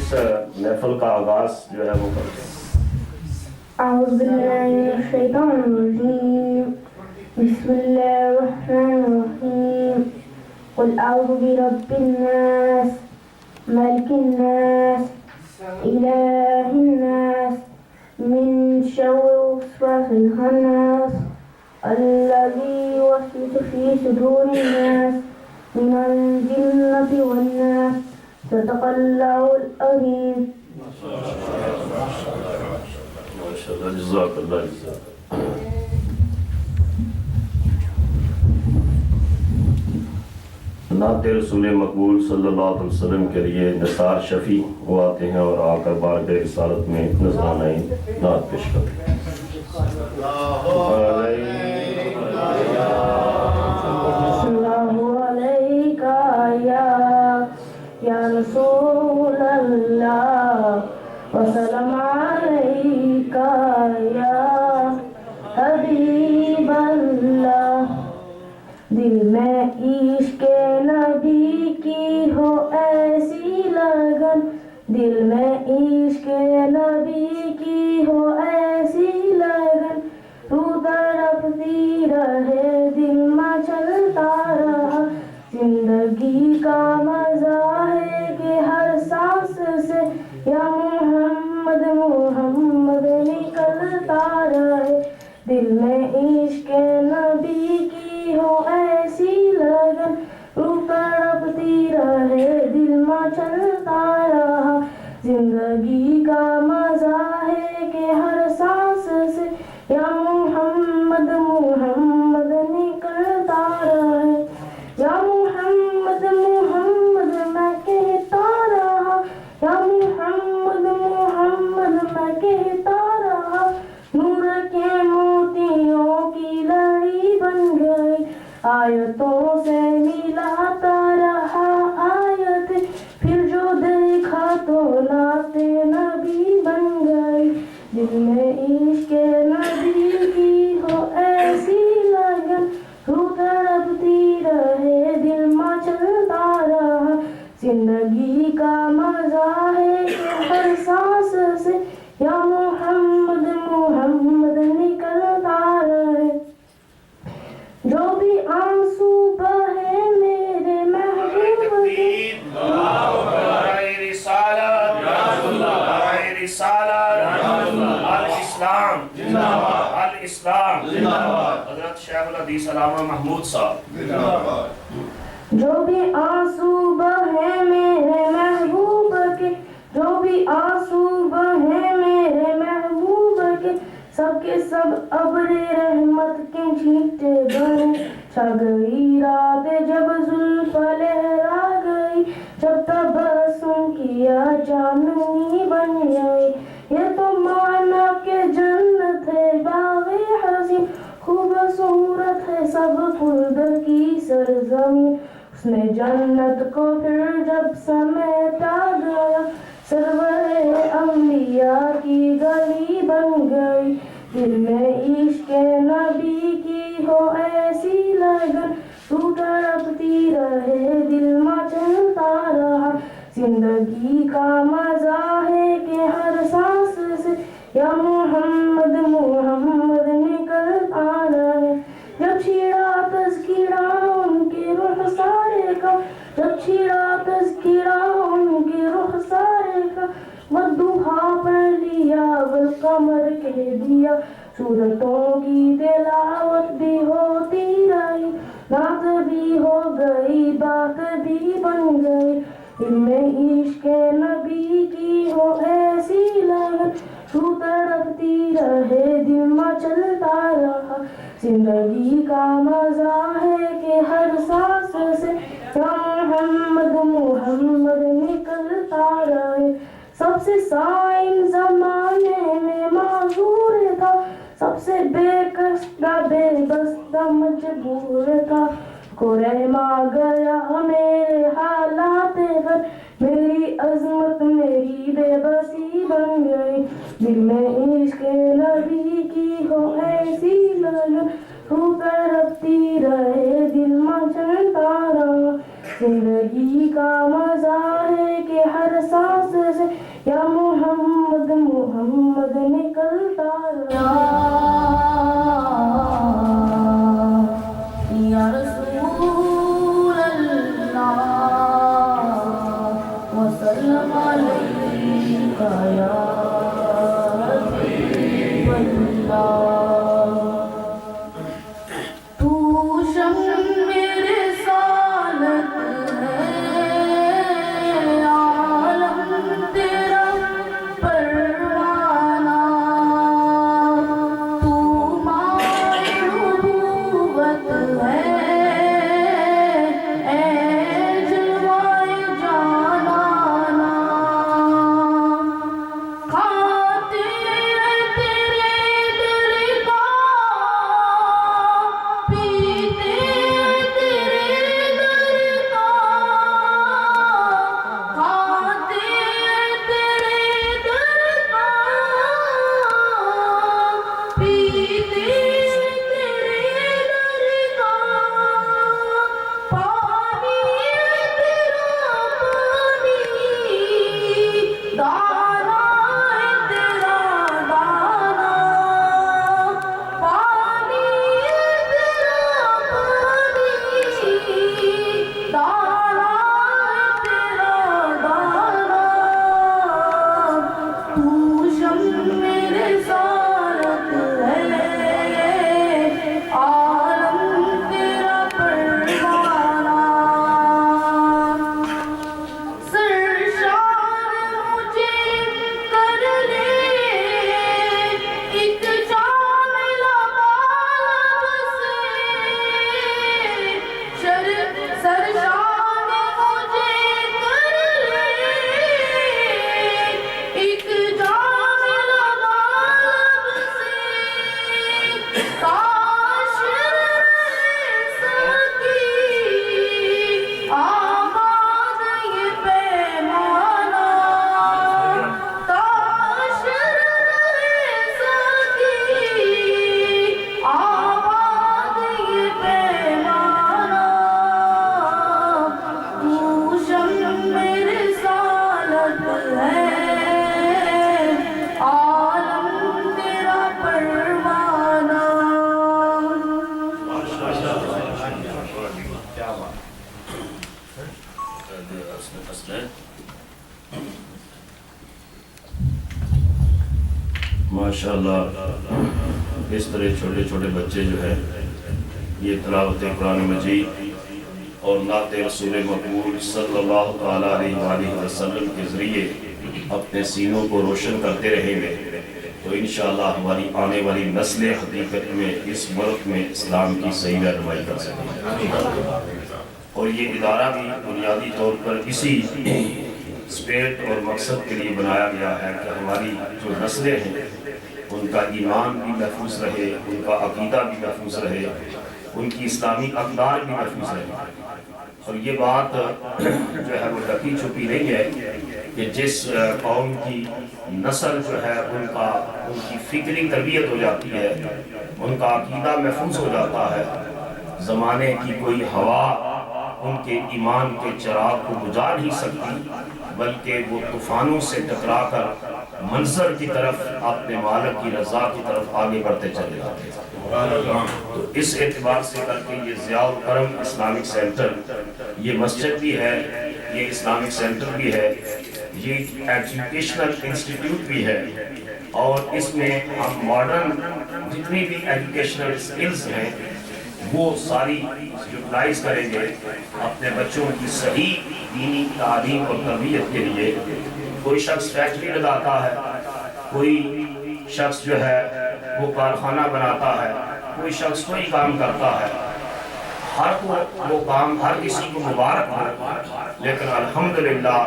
اس محفل کا آغاز جو ہے وہ کرتے ہیں۔ اعوذ باللہ من الشیطان الرجیم بسم اللہ الرحمن الرحیم قل اعوذ برب الناس ملک الناس الہ الناس من شر الوسواس الخناس الذي يوسوس في صدور الناس من الجنة والناس صدق اللہ العظیم۔ جزاک اللہ جزاک۔ نعت رسول مقبول صلی اللہ علیہ وسلم کے لیے نثار شفیع وہ آتے ہیں اور آ کر بارگاہ رسالت میں نذرانہ نعت پیش کرتے ہیں۔ یا رسول اللہ وسلم علیکہ یا حبیب اللہ۔ دل میں عشق نبی کی ہو ایسی لگن، دل میں عشق نبی کی ہو ایسی لگن، تو تڑپتی رہے دل میں چلتا رہا۔ زندگی کا مزہ ہے کہ ہر سانس سے یا محمد محمد نکلتا رہے۔ دل میں عشق نبی کی ہو ایسی لگن، روح تڑپتی رہے دل میں چلتا رہا۔ زندگی کا مزہ ہے کہ ہر سانس سے یا محمد محمد نکلتا رہے۔ یا محمد محمد میں کہتا رہا، یا محمد محمد میں کہتا رہا۔ نور کے موتیوں کی لڑی بن گئی، آیتوں سے ملاتا رہا آیت، پھر جو دیکھا تو نعت نبی بن گئی۔ دل میں عشق نبی کی ہو ایسی لگن، روح تڑپتی رہے دل میں چلتا رہا۔ زندگی کا مزہ ہے کہ ہر سانس سے یا محمد محمد نکلتا رہے۔ جو بھی آنسو بہے میرے محبوب کے، حضرت شیخ الحدیث علامہ محمود صاحب۔ جو بھی آنسو بہے میرے محبوب کے، جو بھی آنسو بہے میرے محبوب کے، سب کے سب ابر رحمت کے چھینٹے بنے۔ چھا گئی رات جب زلف لہرا گئی، جب تبسم کیا چاندنی بن گئی۔ یہ تو مانا کہ جنت ہے باغ حسین، خوبصورت ہے سب خلد کی سرزمین۔ اس نے جنت کو پھر جب سمیٹا گیا، سرور انبیاء کی گلی بن گئی۔ دل میں عشق نبی کی ہو ایسی لگن، تو تڑپتی رہے دل میں چلتا رہا۔ زندگی کا مزہ ہے کہ ہر سانس سے یا محمد محمد نکلتا رہے۔ جب چھڑا تذکرہ ان کے رخسارے کا، جب چھڑا تذکرہ ان کے رخسارے کا، والضحیٰ پڑھ لیا والقمر کہہ دیا۔ سورتوں کی تلاوت بھی ہوتی رہی، نعت بھی ہو گئی بات بھی بن گئی۔ دل میں عشق نبی کی ہو ایسی لگن، تو تڑپتی رہے دل میں چلتا رہا۔ زندگی کا مزہ ہے کہ ہر سانس سے یا محمد محمد نکلتا رہے۔ سب سے سائن زمانے میں معذور تھا، سب سے بے کس کا بے بس کا مجبور تھا۔ کو رحما گیا میرے حالات پر، میری عظمت میری بے بسی بن گئی۔ دل میں عشق نبی کی ہو ایسی لگن، تو تڑپتی رہے دل میں چلتا رہا۔ زندگی کا مزہ ہے کہ ہر سانس سے ماشاءاللہ اس طرح چھوٹے چھوٹے بچے جو ہیں یہ تلاوت قرآن مجید اور نعت رسول مقبول صلی اللہ تعالیٰ علیہ وآلہ وسلم کے ذریعے اپنے سینوں کو روشن کرتے رہیں گے تو انشاءاللہ ہماری آنے والی نسلیں حقیقت میں اس ملک میں اسلام کی صحیح رہنمائی کر سکیں اور یہ ادارہ بھی بنیادی طور پر اسی اسپیٹ اور مقصد کے لیے بنایا گیا ہے کہ ہماری جو نسلیں ہیں ان کا ایمان بھی محفوظ رہے، ان کا عقیدہ بھی محفوظ رہے، ان کی اسلامی اقدار بھی محفوظ رہے۔ اور یہ بات جو ہے وہ ڈھکی چھپی نہیں ہے کہ جس قوم کی نسل جو ہے ان کی فکری تربیت ہو جاتی ہے، ان کا عقیدہ محفوظ ہو جاتا ہے، زمانے کی کوئی ہوا ان کے ایمان کے چراغ کو بجھا نہیں سکتی، بلکہ وہ طوفانوں سے ٹکرا کر منظر کی طرف اپنے مالک کی رضا کی طرف آگے بڑھتے چلے جاتے ہیں۔ تو اس اعتبار سے کر کے یہ ضیاء الکرم اسلامک سینٹر، یہ مسجد بھی ہے، یہ اسلامک سینٹر بھی ہے، یہ ایجوکیشنل انسٹیٹیوٹ بھی ہے، اور اس میں ہم ماڈرن جتنی بھی ایجوکیشنل سکلز ہیں وہ ساری یوٹیلائز کریں گے اپنے بچوں کی صحیح دینی تعلیم اور تربیت کے لیے۔ کوئی شخص فیکٹری لگاتا ہے، کوئی شخص جو ہے وہ کارخانہ بناتا ہے، کوئی شخص کوئی کام کرتا ہے، ہر کو وہ کام ہر کسی کو مبارک ہو، لیکن الحمدللہ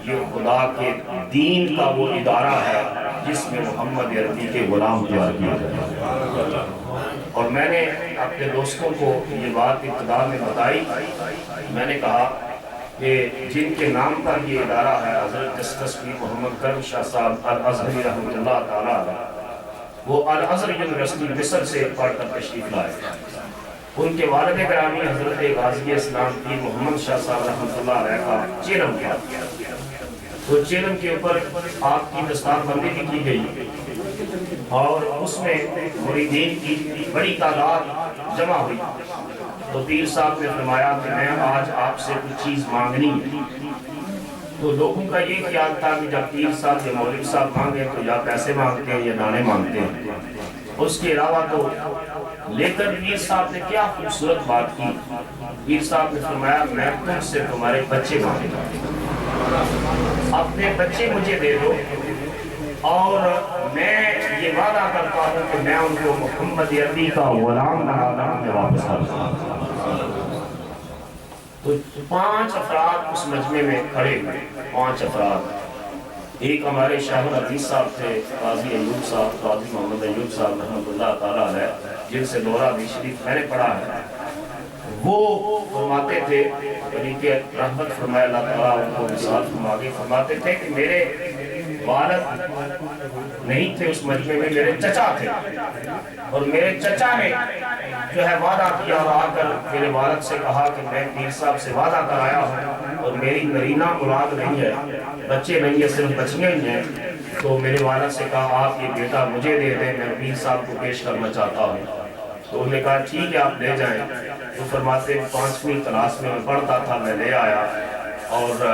یہ خدا کے دین کا وہ ادارہ ہے جس میں محمد عربی کے غلام تیار کیے گئے۔ اور میں نے اپنے دوستوں کو یہ بات ابتدا میں بتائی، میں نے کہا کہ جن کے نام پر یہ ادارہ ہے حضرت جسٹس پیر محمد کرم شاہ صاحب الازہری رحمۃ اللہ تعالیٰ علیہ، وہ الازہر یونیورسٹی مصر سے پڑھ کر تشریف لائے۔ ان کے والد گرامی حضرت غازی اسلام پیر محمد شاہ صاحب رحمۃ اللہ علیہ کا چیلم کیا، تو چیلم کے اوپر آپ کی دستار بندی بھی کی گئی اور اس میں مریدین کی بڑی تعداد جمع ہوئی۔ تو پیر صاحب نے فرمایا کہ میں آج آپ سے کچھ چیز مانگنی ہے۔ تو لوگوں کا یہ خیال تھا کہ جب پیر صاحب یا مولوی صاحب مانگے تو یا پیسے مانگتے ہیں یا دانے مانگتے ہیں، اس کے علاوہ تو لیکن پیر صاحب نے کیا خوبصورت بات کی، پیر صاحب نے فرمایا میں تم سے تمہارے بچے مانگتا ہوں، اپنے بچے مجھے دے دو اور میں یہ وعدہ کرتا ہوں کہ میں ان کو محمد عربی کا غلام بنا کر میں واپس آتا ہوں۔ تو 5 افراد اس مجمع میں کھڑے ہوئے، 5 افراد، ایک ہمارے شاہ الحدیث صاحب تھے قاضی ایوب صاحب، قاضی محمد ایوب صاحب رحمۃ اللہ تعالیٰ علیہ، جن سے دورہ بھی شریف میں نے پڑھا ہے۔ وہ فرماتے تھے، یعنی کہ رحمت فرمائے اللہ تعالیٰ ان کو وصال فرما کے، فرماتے تھے کہ میرے والد نہیں تھے اس مجمع میں، میرے چچا تھے، اور میرے چچا نے جو ہے وعدہ کیا اور آ کر میرے والد سے کہا کہ میں پیر صاحب سے وعدہ کرایا ہوں اور میری نرینہ مراد نہیں ہے، بچے نہیں ہے، صرف بچیاں ہی ہیں، تو میرے والد سے کہا آپ یہ بیٹا مجھے دے دیں، میں پیر صاحب کو پیش کرنا چاہتا ہوں۔ تو انہوں نے کہا ٹھیک ہے آپ لے جائیں۔ تو فرماتے 5ویں کلاس میں پڑھتا تھا، میں لے آیا اور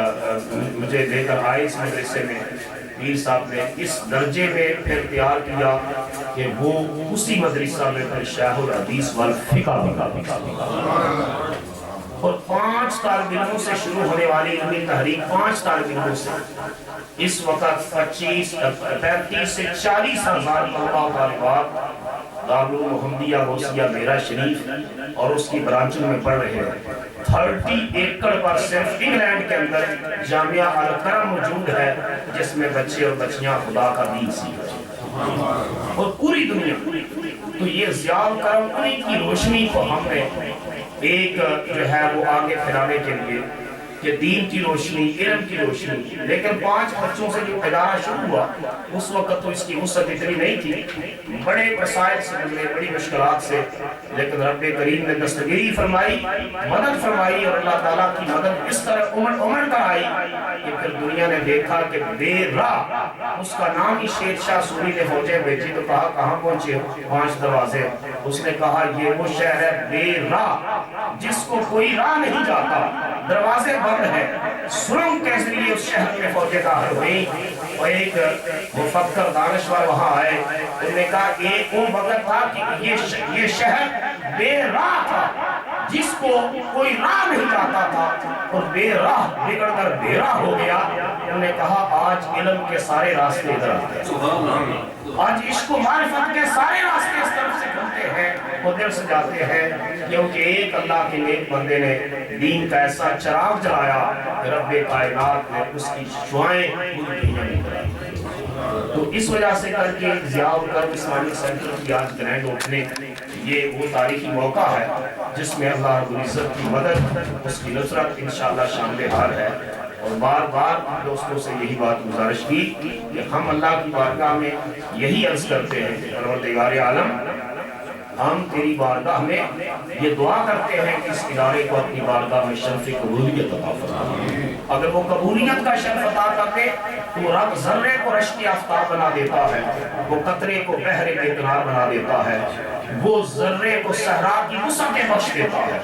مجھے لے کر آئے اس مدرسے میں۔ پیر صاحب نے اس درجے میں پھر تیار کیا کہ وہ اسی مدرسہ میں پھر شیخ الحدیث والفقہ بھی، اور 5 طالب علموں سے شروع ہونے والی علمی تحریک 5 طالب علموں سے اس وقت 35 سے 40 ہزار طلباء طالبات دارالعلوم محمدیہ غوثیہ میرا شریف اور اس کی برانچوں میں پڑھ رہے ہیں۔ 30 ایکڑ پر صرف انگلینڈ کے اندر جامعہ الکرم موجود ہے جس میں بچے اور بچیاں خدا کا دین سیکھتے ہیں، اور پوری دنیا۔ تو یہ ضیاء الکرم انہی کی روشنی کو ہم نے ایک جو ہے وہ آگے پھیلانے کے لیے کہ دین کی روشنی، علم کی روشنی، لیکن 5 بچوں سے جو ادارہ شروع ہوا اس وقت تو اس کی وسعت اتنی نہیں تھی، بڑے مسائل سے گزرے، بڑی مشکلات سے، لیکن رب کریم نے دستگیری فرمائی، مدد فرمائی، اور اللہ تعالیٰ کی مدد اس طرح امڑ کر آئی کہ پھر دنیا نے دیکھا کہ بے راہ اس کا نام ہی شیر شاہ سوری نے فوجیں بھیجی تو کہا کہاں پہنچے ہو؟ 5 دروازے. اس نے کہا یہ وہ شہر ہے بے راہ جس کو کوئی راہ نہیں جاتا, دروازے بند ہیں. سرنگ کے ذریعے اس شہر میں فوجیں داخل ہوئی اور ایک مفکر دانشور وہاں آئے. انہوں نے کہا ایک وہ وقت تھا کہ یہ شہر بے راہ تھا جس کو کوئی راہ نہیں جاتا تھا اور بے راہ بگڑ کر بے راہ ہو گیا. انہوں نے کہا آج علم کے سارے راستے ادھر آتے ہیں, آج عشق و معرفت کے سارے راستے اس طرف سے کھلتے ہیں اور دل سے جاتے ہیں, کیونکہ ایک اللہ کے نیک بندے نے دین کا ایسا چراغ جلایا کہ رب کائنات نے اس کی شعائیں پوری دنیا میں کرائی. تو اس وجہ سے کر کے ضیاء الکرم اسلامک سینٹر کی آج گرینڈ اوپننگ, یہ وہ تاریخی موقع ہے جس میں اللہ رب العزت کی مدد, اس کی نصرت انشاءاللہ شامل حال ہے. اور بار بار دوستوں سے یہی بات گزارش کی کہ ہم اللہ کی بارگاہ میں یہی عرض کرتے ہیں کہ پروردگار عالم, ہم تیری بارگاہ میں یہ دعا کرتے ہیں کہ اس ادارے کو اپنی بارگاہ میں شرف قبولیت عطا فرما. اگر وہ قبولیت کا شرف عطا کرتے تو رب ذرے کو رشک آفتاب بنا دیتا ہے, وہ قطرے کو بحر بے کنار بنا دیتا ہے, وہ ذرے کو صحرا کی وسعتیں بخش دیتا ہے.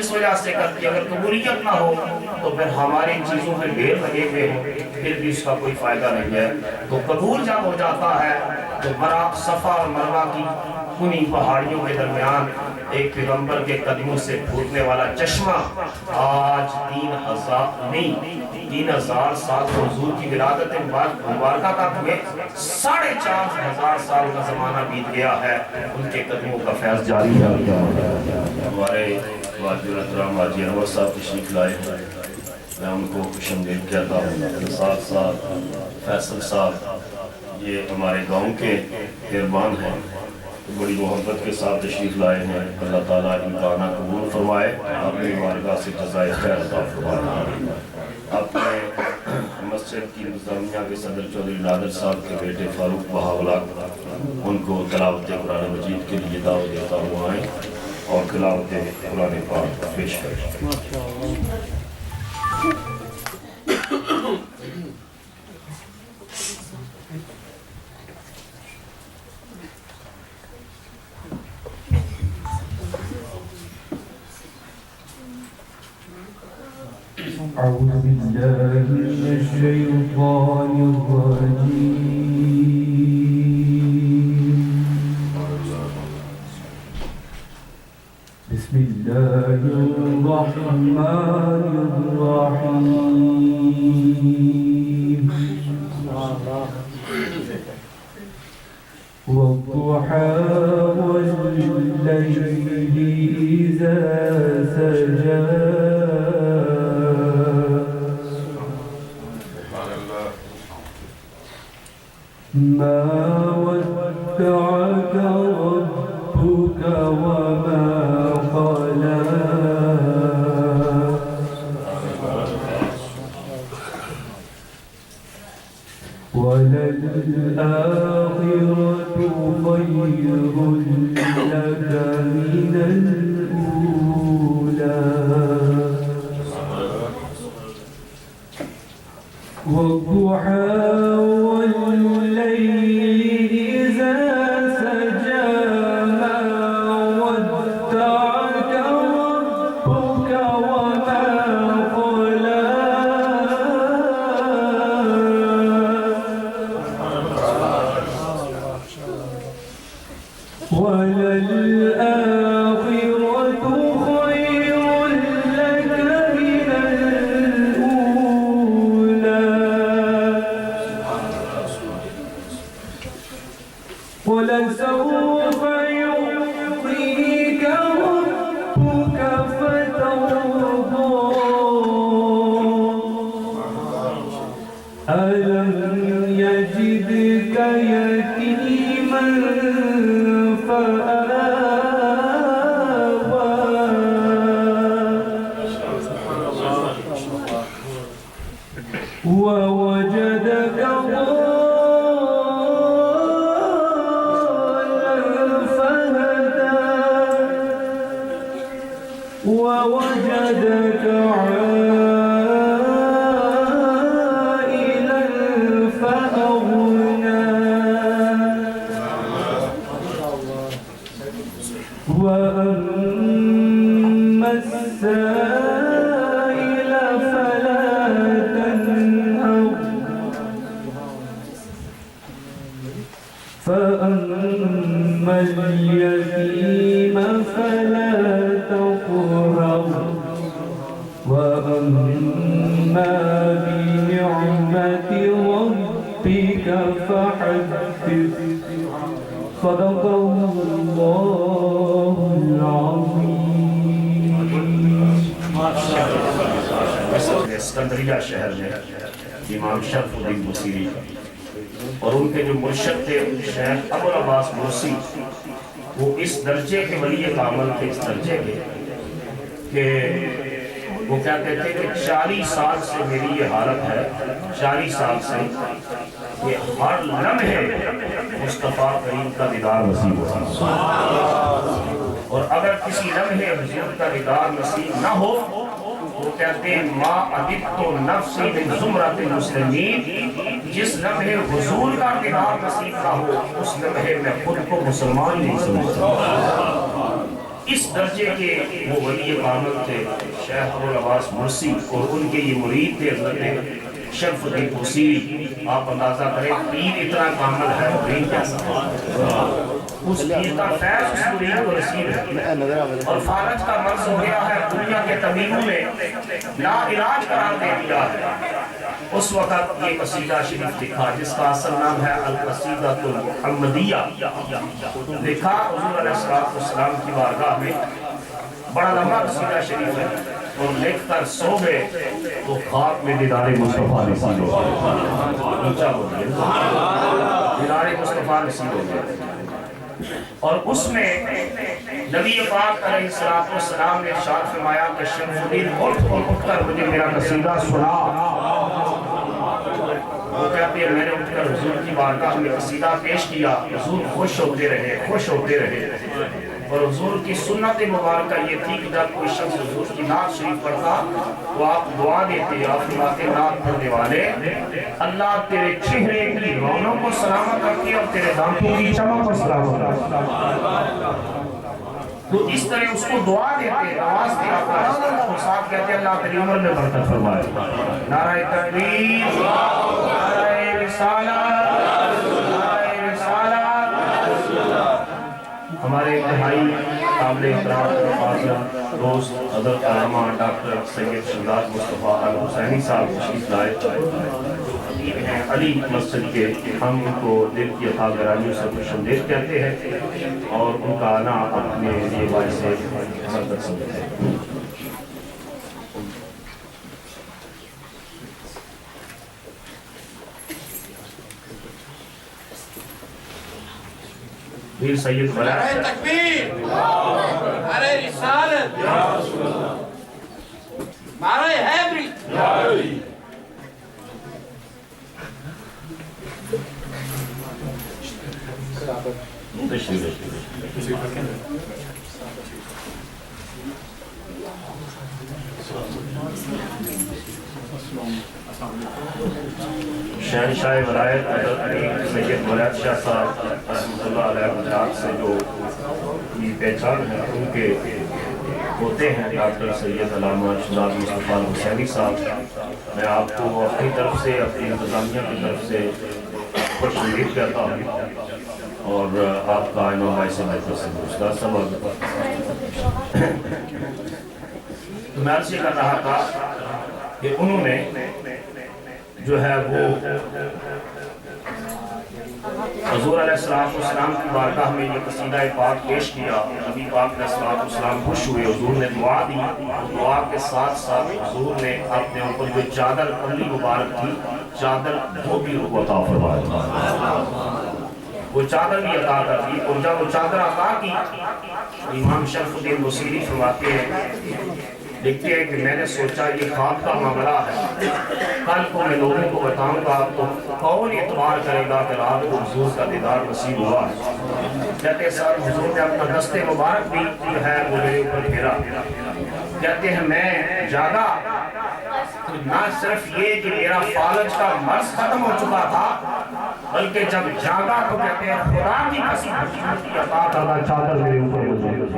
اس وجہ سے کرتی اگر قبولیت نہ ہو تو پھر ہماری چیزوں میں ڈھیر لگے ہوئے ہو, پھر بھی اس کا کوئی فائدہ نہیں ہے. تو قبول جب ہو جاتا ہے تو برا صفا اور مروہ کی انہی پہاڑیوں کے درمیان ایک پیغمبر کے قدموں سے پھوٹنے والا چشمہ آج 3000 سال کو حضور کی ولادت مبارکہ کا ہوئے 4500 سال کا زمانہ بیت گیا ہے, ان کے قدموں کا فیض جاری ہے. ہمارے واجب الاحترام حاجی انور صاحب تشریف لائے ہیں, میں ان کو خوش آمدید کہتا ہوں. ساتھ ساتھ فیصل صاحب یہ ہمارے گاؤں کے مہربان ہیں, بڑی محبت کے ساتھ تشریف لائے ہیں. اللہ تعالیٰ ان کا آنا قبول فرمائے, اپنی بارگاہ سے جزائے خیر عطا فرمائے. اپنے مسجد کی انتظامیہ کے صدر چودھری نادر صاحب کے بیٹے فاروق بہاولہ, ان کو تلاوت قرآن مجید کے لیے دعوت دیتا ہوں آئیں اور تلاوت قرآن پاک پیش کریں. أعوذ بالله من الشيطان الرجيم. بسم الله الرحمن الرحيم. والضحى والليل إذا سجى ما ودعك ربك وما قلى وللآخرة خير لك من الأولى والضحى ولسوف يعطيك ربك فترضى ألم يجدك يتيما فآوى ووجدك ووجدك عائلا فأغنى السائل فلا تنهر فأما اليتيم فلا تقهر وأما بنعمة ربك فحدث صدق الله العظيم. اسکندریہ شہر میں امام شرف الدین بصیری اور ان کے جو مرشد تھے شیخ ابوالعباس مرسی، وہ اس درجے کے ولی کامل تھے، اس درجے کے کہ وہ کہتے تھے کہ 40 سال سے میری یہ حالت ہے، 40 سال سے کہ ہر لمحے مصطفیٰ کریم کا دیدار نصیب ہوتا، اور اگر کسی لمحے حضور کا دیدار نصیب نہ ہو وہ کہتے ہیں ما عددت نفسی من زمرۃ المسلمین، جس لمحے حضور کا دیدار نصیب نہ ہو اس لمحے میں خود کو مسلمان نہیں سمجھتا۔ اس درجے کے وہ ولی کامل تھے شیخ ابوالعباس مرسی، اور ان کے یہ مرید تھے حضرت شرف الدین بصیری۔ آپ اندازہ کریں پیر اتنا کامل ہے، مرید کیسا ہے، اس پیر کا فیض اس مرید کو نصیب ہے، اور فالج کا مرض ہو گیا ہے، دنیا کے طبیبوں نے لا علاج قرار دے دیا ہے۔ اس وقت یہ قصیدہ شریف لکھا جس کا اصل نام ہے القصیدہ المحمدیہ، لکھا حضور علیہ السلام کی بارگاہ میں، بڑا لمبا قصیدہ شریف ہے، اور لکھ کر سو گئے تو خواب میں دیدار مصطفیٰ نصیب ہو گئے، اونچا ہو گئے، دیدار مصطفیٰ نصیب ہو گئے۔ اور اس میں نبی پاک علیہ السلام نے ارشاد فرمایا کہ شمس الدین اٹھ کر مجھے میرا قصیدہ سنا۔ وہ کہتے ہیں میں نے اٹھ کر حضور کی بارگاہ میں قصیدہ پیش کیا، حضور خوش ہوتے رہے، خوش ہوتے رہے، اور حضور کی سنت مبارکہ یہ تھی کہ جب کوئی شخص حضور کی نعت شریف پڑھتا تو آپ دعا دیتے، آپ فرماتے نعت پڑھنے والے اللہ تیرے چہرے کی رونق کو سلامت رکھے اور تیرے دانتوں کی چمک کو سلامت رکھے۔ تو اس طرح اس کو دعا دیتے، آواز دیا اور ساتھ کہتے اللہ تیری عمر میں برکت فرمائے۔ نعرہ تکبیر، نعرہ رسالت، نعرہ رسالت۔ ہمارے انتہائی قابل احترام فاضل دوست حضرت علامہ ڈاکٹر سید شہزاد مصطفیٰ الحسینی صاحب تشریف لائے ہیں علی مسجد کے، ہم ان کو دل کی عطا گرامیوں سے خوش آمدید کہتے ہیں، اور ان کا آنا اپنے لیے باعث برکت سمجھتے ہیں۔ پیر سید نعرہ تکبیر، نعرہ رسالت، نعرہ حیدری۔ شہنشاہ ولایت حضرت سید ولایت شاہ صاحب رحمۃ اللہ علیہ گجرات سے جو یہ پہچان ہے ان کے ہوتے ہیں ڈاکٹر سید علامہ شہزاد مصطفیٰ الحسینی صاحب۔ میں آپ کو اپنی طرف سے، اپنی انتظامیہ کی طرف سے خوش آمدید کہتا ہوں، اور آپ کا امام بھائی سے میں سے دوسرا سبق۔ تو میں عرض یہ کر رہا تھا کہ انہوں نے جو ہے وہ حضور علیہ السلام کی بارگاہ میں یہ قصیدہ پاک پیش کیا، نبی پاک علیہ السلام خوش ہوئے، حضور نے دعا دی، دعا کے ساتھ ساتھ حضور نے اپنے اوپر جو چادر کملی مبارک تھی چادر وہ بھی عطا فرمایا، وہ چادر بھی عطا کر دی، اور جب وہ چادر عطا کی امام شرف الدین بصیری فرماتے ہیں، لکھتے ہیں کہ میں نے سوچا یہ خواب کا معاملہ ہے، کل کو میں لوگوں کو بتاؤں گا تو کون اعتبار کرے گا کہ رات کو حضور کا دیدار نصیب ہوا ہے۔ کہتے ہیں سر حضور نے اپنا دست مبارک بھی جو ہے وہ میرے اوپر پھیرا، کہتے ہیں میں جاگا، نہ صرف یہ کہ میرا فالج کا مرض ختم ہو چکا تھا بلکہ جب جاگا تو کہتے ہیں خدا کی قسم عطا کردہ چادر میرے اوپر موجود۔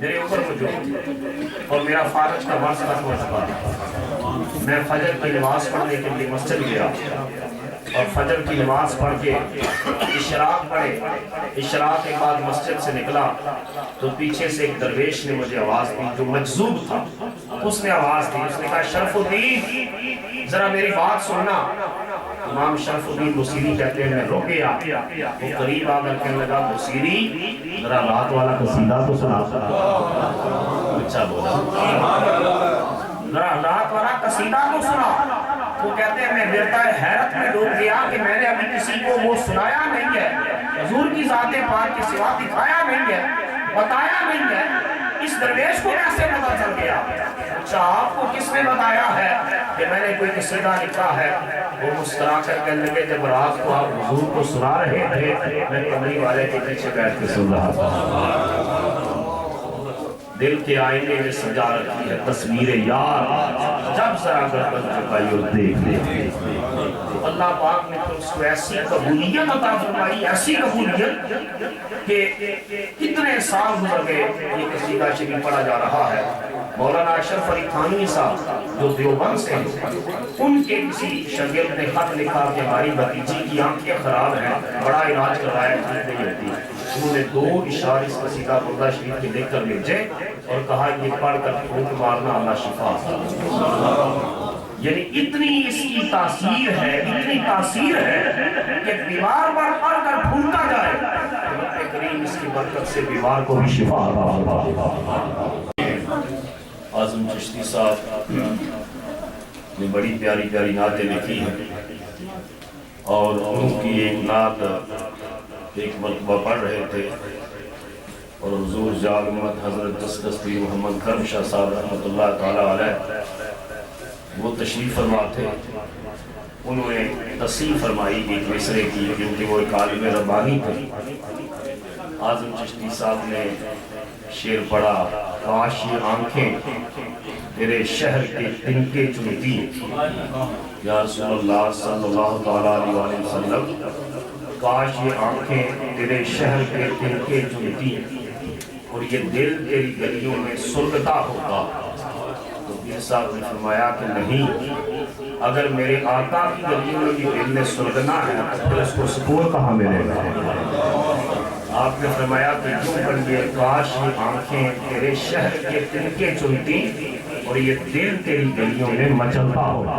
میرے اوپر موجود تھی اور میرا فارج کا وقت ختم ہو چکا تھا۔ میں فجر کی نماز پڑھنے کے لیے مسجد گیا اور فجر کی نماز پڑھ کے اشراق پڑھے، اشراق کے بعد مسجد سے نکلا تو پیچھے سے ایک درویش نے مجھے آواز دی جو مجذوب تھا، اس نے آواز دی، اس نے کہا شرف الدین ذرا میری بات سننا۔ امام شرف الدین بصیری کہتے ہیں میں رک گیا، وہ قریب آ کر کہنے لگا بصیری ذرا رات والا قصیدہ تو سنا۔ اچھا بولا، ذرا رات والا قصیدہ تو سنا۔ وہ کہتے ہیں میں دیتا حیرت میں ڈوب گیا کہ میں نے ابھی کسی کو وہ سنایا نہیں ہے، حضور کی ذات پاک کے سوا دکھایا نہیں ہے، بتایا نہیں ہے، اس درویش کو کیسے پتہ چل گیا؟ اچھا آپ کو کس نے بتایا ہے کہ میں نے کوئی قصیدہ لکھا ہے؟ وہ مسکرا کر کہنے لگے جب رات کو آپ حضور کو سنا رہے تھے میں کمری والے کے پیچھے بیٹھ کے سن رہا تھا۔ دل کے آئینے میں سجا رکھی ہے تصویر یار، جب ذرا گردن جھکائی اور دیکھ لے۔ اللہ پاک نے تو اس کو ایسی قبولیت عطا فرمائی، ایسی قبولیت کہ کتنے سال گزر گئے یہ قصیدہ شریف پڑھا جا رہا ہے۔ مولانا اشرف علی تھانوی صاحب جو دیوبند سے ہیں، ان کے کسی شاگرد نے خط لکھا کہ ہماری بھتیجی کی آنکھیں خراب ہیں، بڑا علاج کروایا ٹھیک نہیں ہوتی۔ انہوں نے 2 اشعار اس قصیدہ بردہ شریف کے لکھ کر بھیجے اور کہا یہ پڑھ کر پھونک مارنا اللہ شفا۔ یعنی اتنی اس کی تاثیر ہے، اتنی تاثیر ہے کہ بیمار پر پڑھ کر پھونکا جائے رب کریم اس کی برکت سے بیمار کو بھی شفا عطا۔ اعظم چشتی صاحب نے بڑی پیاری پیاری نعتیں لکھی ہیں اور ان کی ایک نعت ایک مرتبہ پڑھ رہے تھے اور حضور جاگ محمد حضرت دستگیر محمد کرم شاہ صاحب رحمۃ اللہ تعالیٰ علیہ وہ تشریف فرما تھے۔ انہوں نے تصحیح فرمائی ایک مصرے کی کیونکہ وہ ایک عالم ربانی تھے۔ اعظم چشتی صاحب نے شعر پڑھا کاش یہ آنکھیں تیرے شہر کے تنکے چنتی، یا رسول اللہ صلی اللہ تعالیٰ علیہ وسلم کاش یہ آنکھیں تیرے شہر کے تنکے چنتی اور یہ دل تیری گلیوں میں سرگتا ہوتا۔ تو پیر صاحب نے فرمایا کہ نہیں، اگر میرے آقا کی گلیوں میں بھی دل میں سرگنا ہے تو پھر اس کو سکون کہاں ملے گا؟ آپ نے فرمایا کہ کیوں پڑھیے کاش یہ آنکھیں تیرے شہر کے تنکے چنتی اور یہ دل تیری گلیوں میں مچلتا ہوتا۔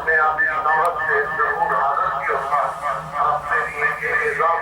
میں آپ کی دعوت سے ضرور حاضر کی ہوگا، آپ سے یہ اعزاز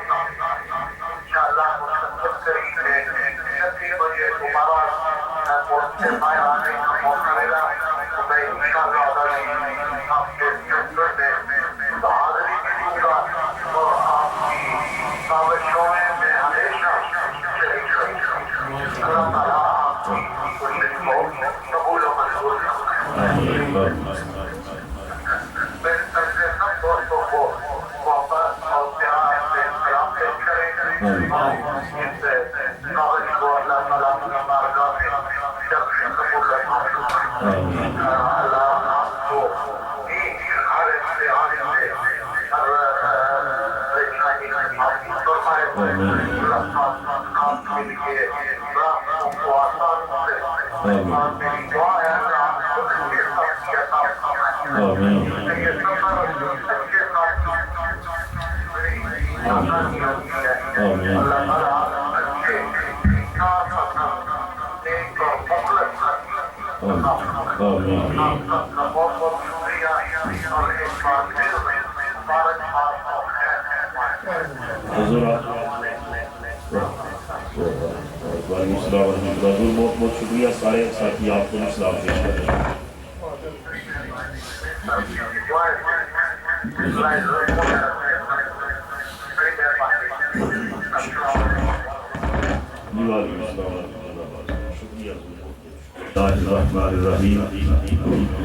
بہت بہت شکریہ سارے ساتھی آپ کو سلام پیش کر رہے ہیں.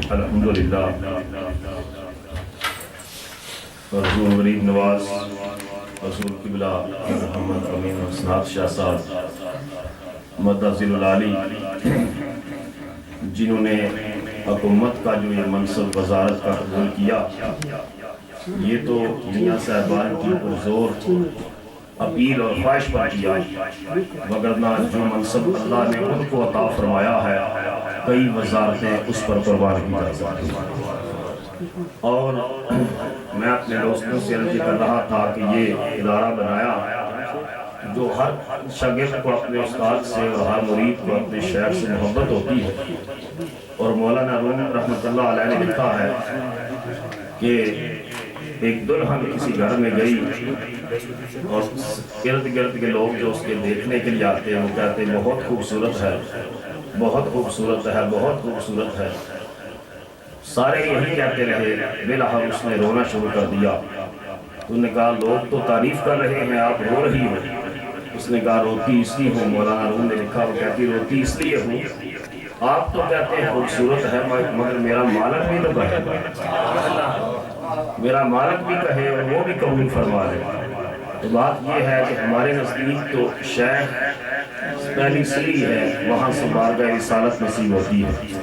الحمدللہ رسول غریب نواز رسول قبلہ محمد امین اسناد شاہ صاحب مدذل العالی جنہوں نے حکومت کا جو یہ منصب وزارت کا قبول کیا، یہ تو میاں صاحبان کی پرزور اپیل اور خواہش پر کیا، وگرنہ جو منصب اللہ نے ان کو عطا فرمایا ہے کئی وزارتیں اس پر قربان کی جا سکتی ہیں. اور میں اپنے دوستوں سے عرض کر رہا تھا کہ یہ ادارہ بنایا جو ہر شاگرد کو اپنے استاد سے اور ہر مرید کو اپنے شیخ سے محبت ہوتی ہے. اور مولانا روم رحمۃ اللہ علیہ نے لکھا ہے کہ ایک دلہن کسی گھر میں گئی اور ارد گرد کے لوگ جو اس کے دیکھنے کے لیے آتے ہیں وہ کہتے ہیں بہت خوبصورت ہے، بہت خوبصورت ہے، بہت خوبصورت ہے. سارے یہی کہتے رہے، بالآخر اس نے رونا شروع کر دیا. انہوں نے کہا لوگ تو تعریف کر رہے ہیں، آپ رو رہی ہو. اس نے کہا روتی اس لیے ہوں. مولانا روم نے لکھا، وہ کہتی روتی اس لیے ہوں، آپ تو کہتے ہیں خوبصورت ہے مگر میرا مالک بھی تو کہے، میرا مالک بھی کہے اور وہ بھی قبول فرما لے. تو بات یہ ہے کہ ہمارے نزدیک تو شیخ پہلی سلی ہے، وہاں سے بارگاہ رسالت نصیب ہوتی ہے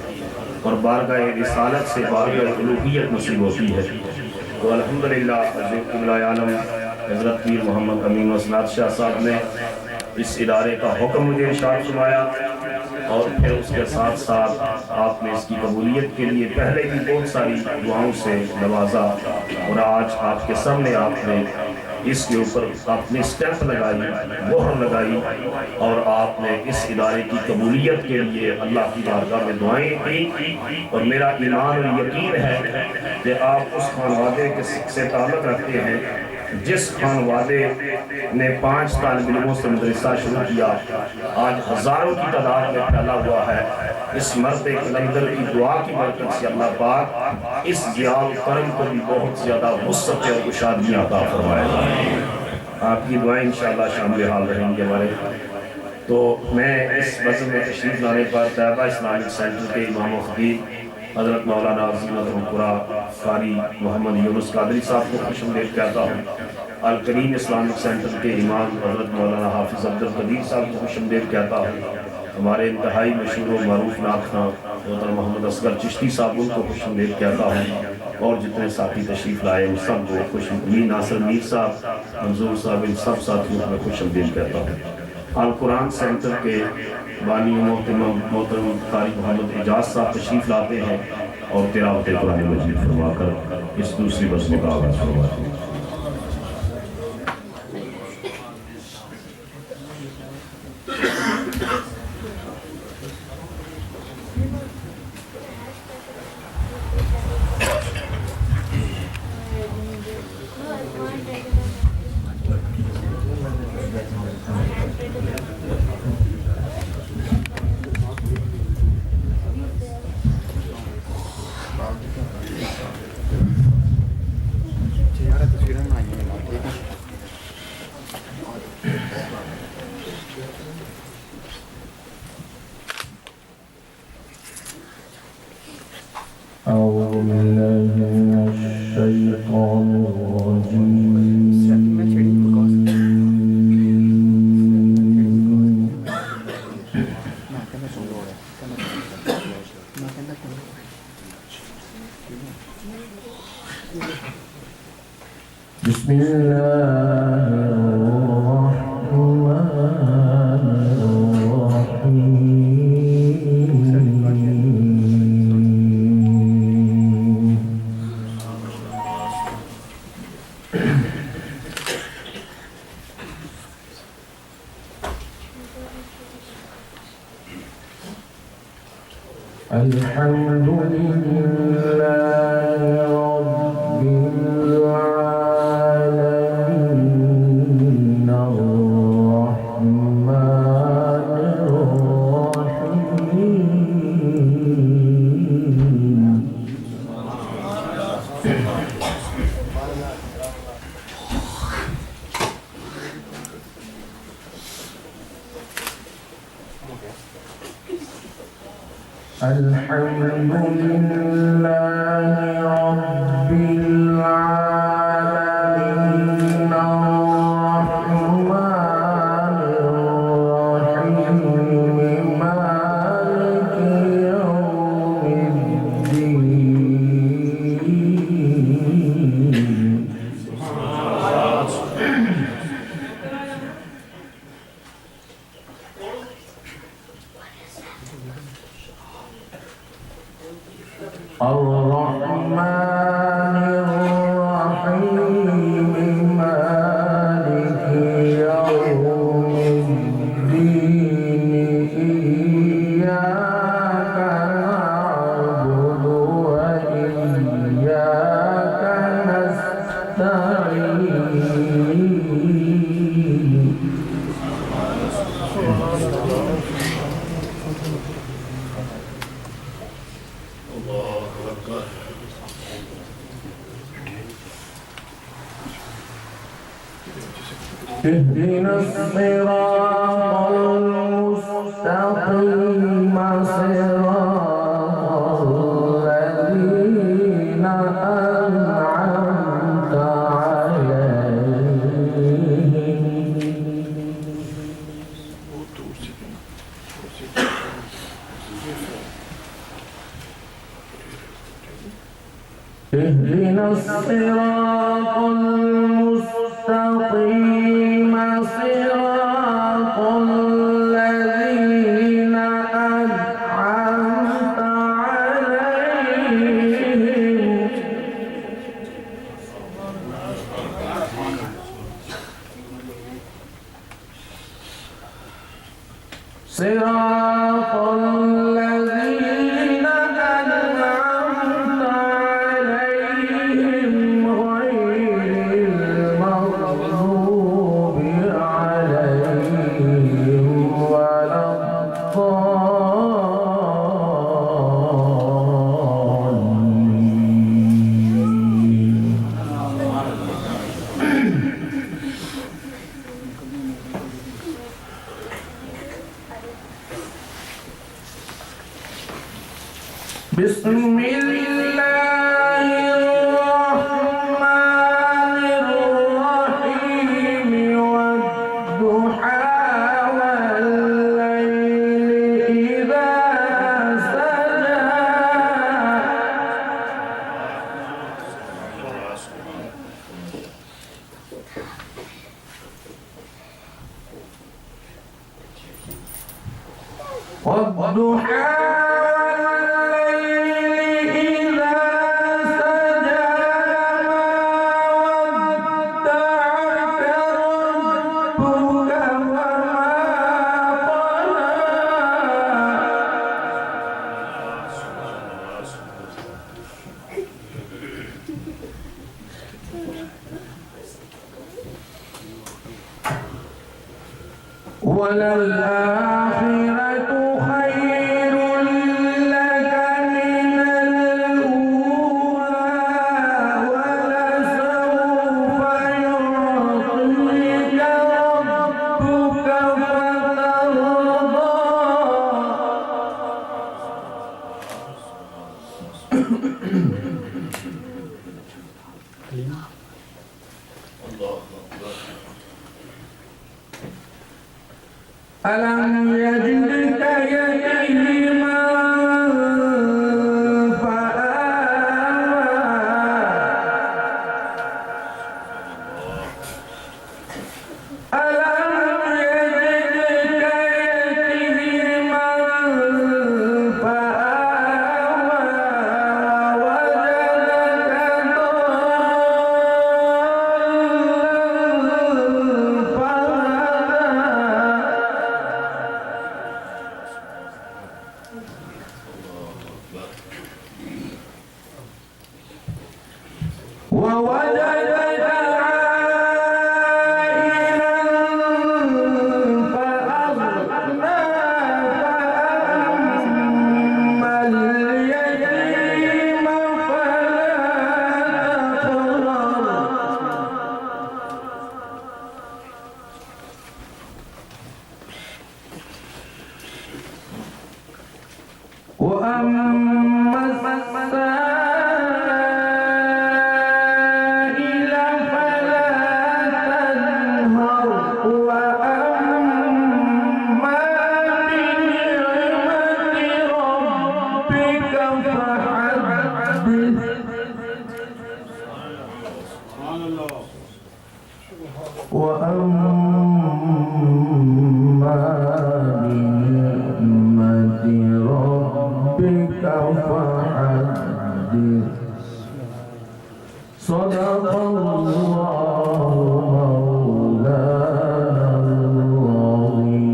اور بارگاہ رسالت سے بارگاہ الوہیت نصیب ہوتی ہے. تو الحمدللہ حضرت قبلہ عالم حضرت پیر محمد امین اسناد شاہ صاحب نے اس ادارے کا حکم مجھے ارشاد فرمایا اور پھر اس کے ساتھ ساتھ آپ نے اس کی قبولیت کے لیے پہلے بھی بہت ساری دعاؤں سے نوازا اور آج آپ کے سامنے آپ نے اس کے اوپر اپنی سٹیمپ لگائی، مہر لگائی اور آپ نے اس ادارے کی قبولیت کے لیے اللہ کی بارگاہ میں دعائیں کی. اور میرا ایمان اور یقین ہے کہ آپ اس خانوادے سے تعلق رکھتے ہیں جس خانوادے نے 5 طالب علموں سے مدرسہ شروع کیا، آج ہزاروں کی تعداد میں پھیلا ہوا ہے. اس مرد قلندر کی دعا کی برکت سے اللہ پاک اس ضیاء کرم کو بھی بہت زیادہ وسعت اور کشادگی عطا فرمائے گا. آپ کی دعائیں انشاءاللہ شامل حال رہیں گے ہمارے. تو میں اس بزم میں تشریف لانے پر طیبہ اسلامک سینٹر کے امام و خطیب حضرت مولانا عظیمت القرا قاری محمد یونس قادری صاحب کو خوش آمدید کہتا ہوں. الکریم اسلامک سینٹر کے امام حضرت مولانا حافظ عبد القدیر صاحب کو خوش آمدید کہتا ہوں. ہمارے انتہائی مشہور و معروف نعت خواں محترم محمد اصغر چشتی صاحب ان کو خوش آمدید کہتا ہوں. اور جتنے ساتھی تشریف لائے ان سب کو خوش آمدید. ناصر میر صاحب، منظور صاحب، ان سب ساتھیوں کو میں خوش آمدید کہتا ہوں. القرآن سینٹر کے بانی محترم قاری محمد اعجاز صاحب تشریف لاتے ہیں اور تلاوت قرآن مجید فرما کر اس دوسری بزم کا آغاز فرماتے ہیں. Thank you. أعوذ بالله من الشيطان الرجيم بسم الله الرحمن الرحيم الحمد لله رب العالمين الرحمن الرحيم الحمد لله رب العالمين الرحمن الرحيم مالك يوم الدين الرحمن الرحيم مالك يوم الدين إياك نعبد وإياك نستعين اهدنا الصراط المستقيم صراط الذين أنعمت عليهم اهدنا الصراط المستقيم صراط الذين أنعمت عليهم صراط الذين أنعمت عليهم غير المغضوب عليهم ولا الضالين بسم الله الرحمن الرحيم والضحى والليل إذا سجى والضحى وللآخرة خير لك من الأولى ولسوف يعطيك ربك فترضى ألم يجدك يتيما وأما السائل فلا تنهر وأما بنعمة ربك فحدث وأما بنعمة ربك فحدث صدق الله مولانا العظيم.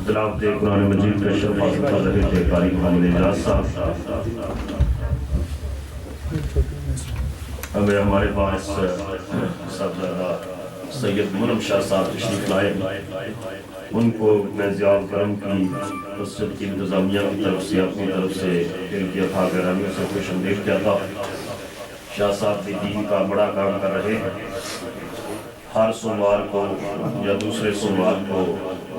تلاوت قرآن مجید کا شرف حاصل کر رہے تھے قاری محمد اعجاز صاحب. اب ہمارے پاس صاحبزادہ سید منم شاہ صاحب تشریف لائے. ان کو میں ضیاء کرم کی مسجد کی انتظامیہ کی طرف سے اپنی طرف سے ان کی اتھاہ گرامیوں سے خوش آمدید کہتا. شاہ صاحب بھی دین کا بڑا کام کر رہے ہیں. ہر سوموار کو یا دوسرے سوموار کو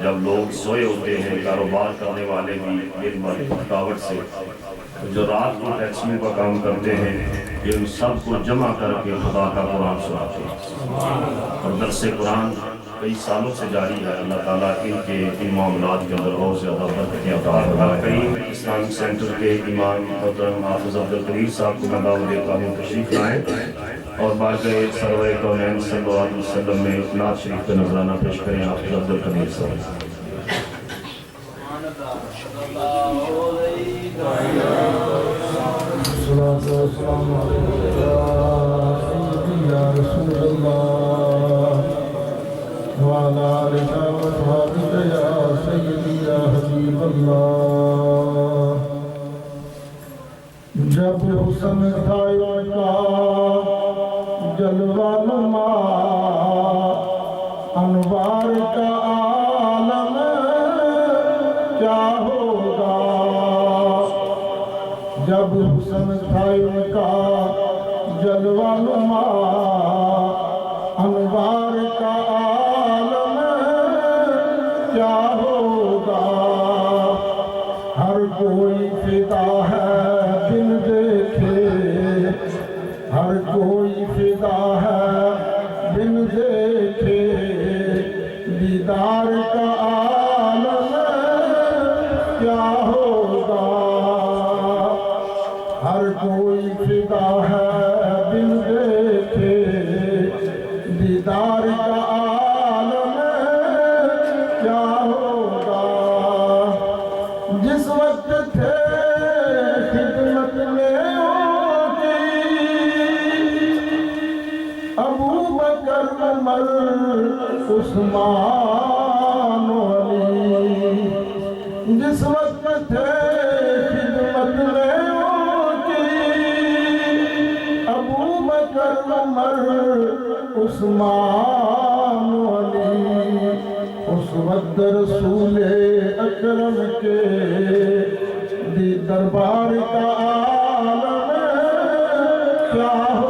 جب لوگ سوئے ہوتے ہیں, کاروبار کرنے والے بھی علم اور تھکاوٹ سے, جو رات کو ٹیکسیوں کا کام کرتے ہیں, یہ ان سب کو جمع کر کے خدا کا قرآن سناتے ہیں. اور درس قرآن کئی سالوں سے جاری ہے. اللہ تعالیٰ ان کے ان معاملات کے اندر بہت زیادہ برکتیں عطا فرمائے. کریم اسلامک سینٹر کے امام محترم حافظ عبدالقدیر صاحب کو میں دعوت دیتا ہوں تشریف لائیں اور بارگاہ سرور کونین صلی اللہ علیہ وسلم میں نعت شریف کا نذرانہ پیش کریں. حافظ عبدالقدیر صاحب. الصلاة والسلام عليك يا رسول الله وعلى آلك وأصحابك يا سيدي يا حبيب الله. جب حسن تھا کا جلوہ نما انوار کا عالم کیا ہوگا. جب حسن تھا کا جلوہ نما انوار کا عالم کیا ہوگا. ہر کوئی فدا ہے بن دیکھے, ہر کوئی فدا ہے بن دیکھے, دیدار کا عالم کیا ہوگا. ہر کوئی فدا ہے بن دیکھے, دیدار کا عالم کیا ہوگا. جس وقت تھے خدمت میں ابو بکر عمر عثمان و علی. جس وقت تھے خدمت میں ابو بکر عمر عثمان و علی, اس وقت رسول اکرم کے دربار کا عالم کیا ہو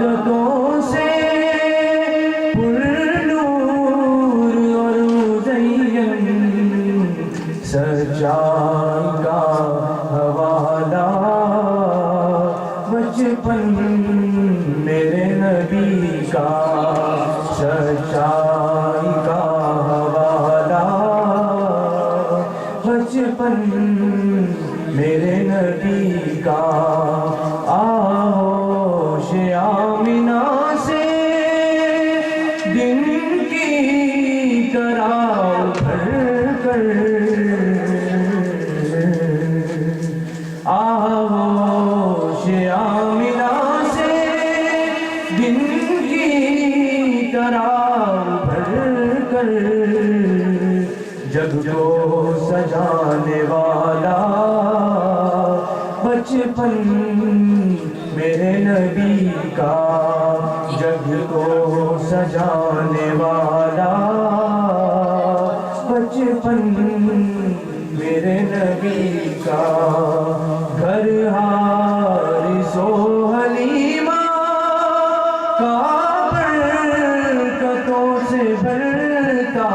عادتوں سے پر نور اور مزین سچائی کا حوالہ بچپن میرے نبی کا سچائی کا حوالہ بچپن میرے نبی کا آہوش آمنہ سے دن کی طرح ابھر کر آہوش آمنہ سے دن کی طرح ابھر کر جگ کو سجانے والا بچپن میرے نبی کا جگ کو سجانے والا بچپن میرے نبی کا گھر حارث و حلیمہ کا برکتوں سے بھرتا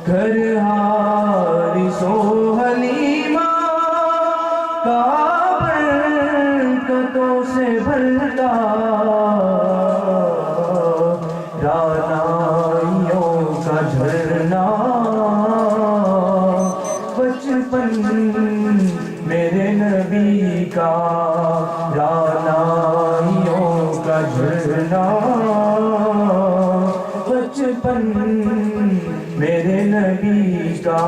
گھر حارث و حلیمہ کا برکتوں سے بھرتا رعنائیوں کا جھرنا بچپن میرے نبی کا رعنائیوں کا جھرنا بچپن میرے نبی کا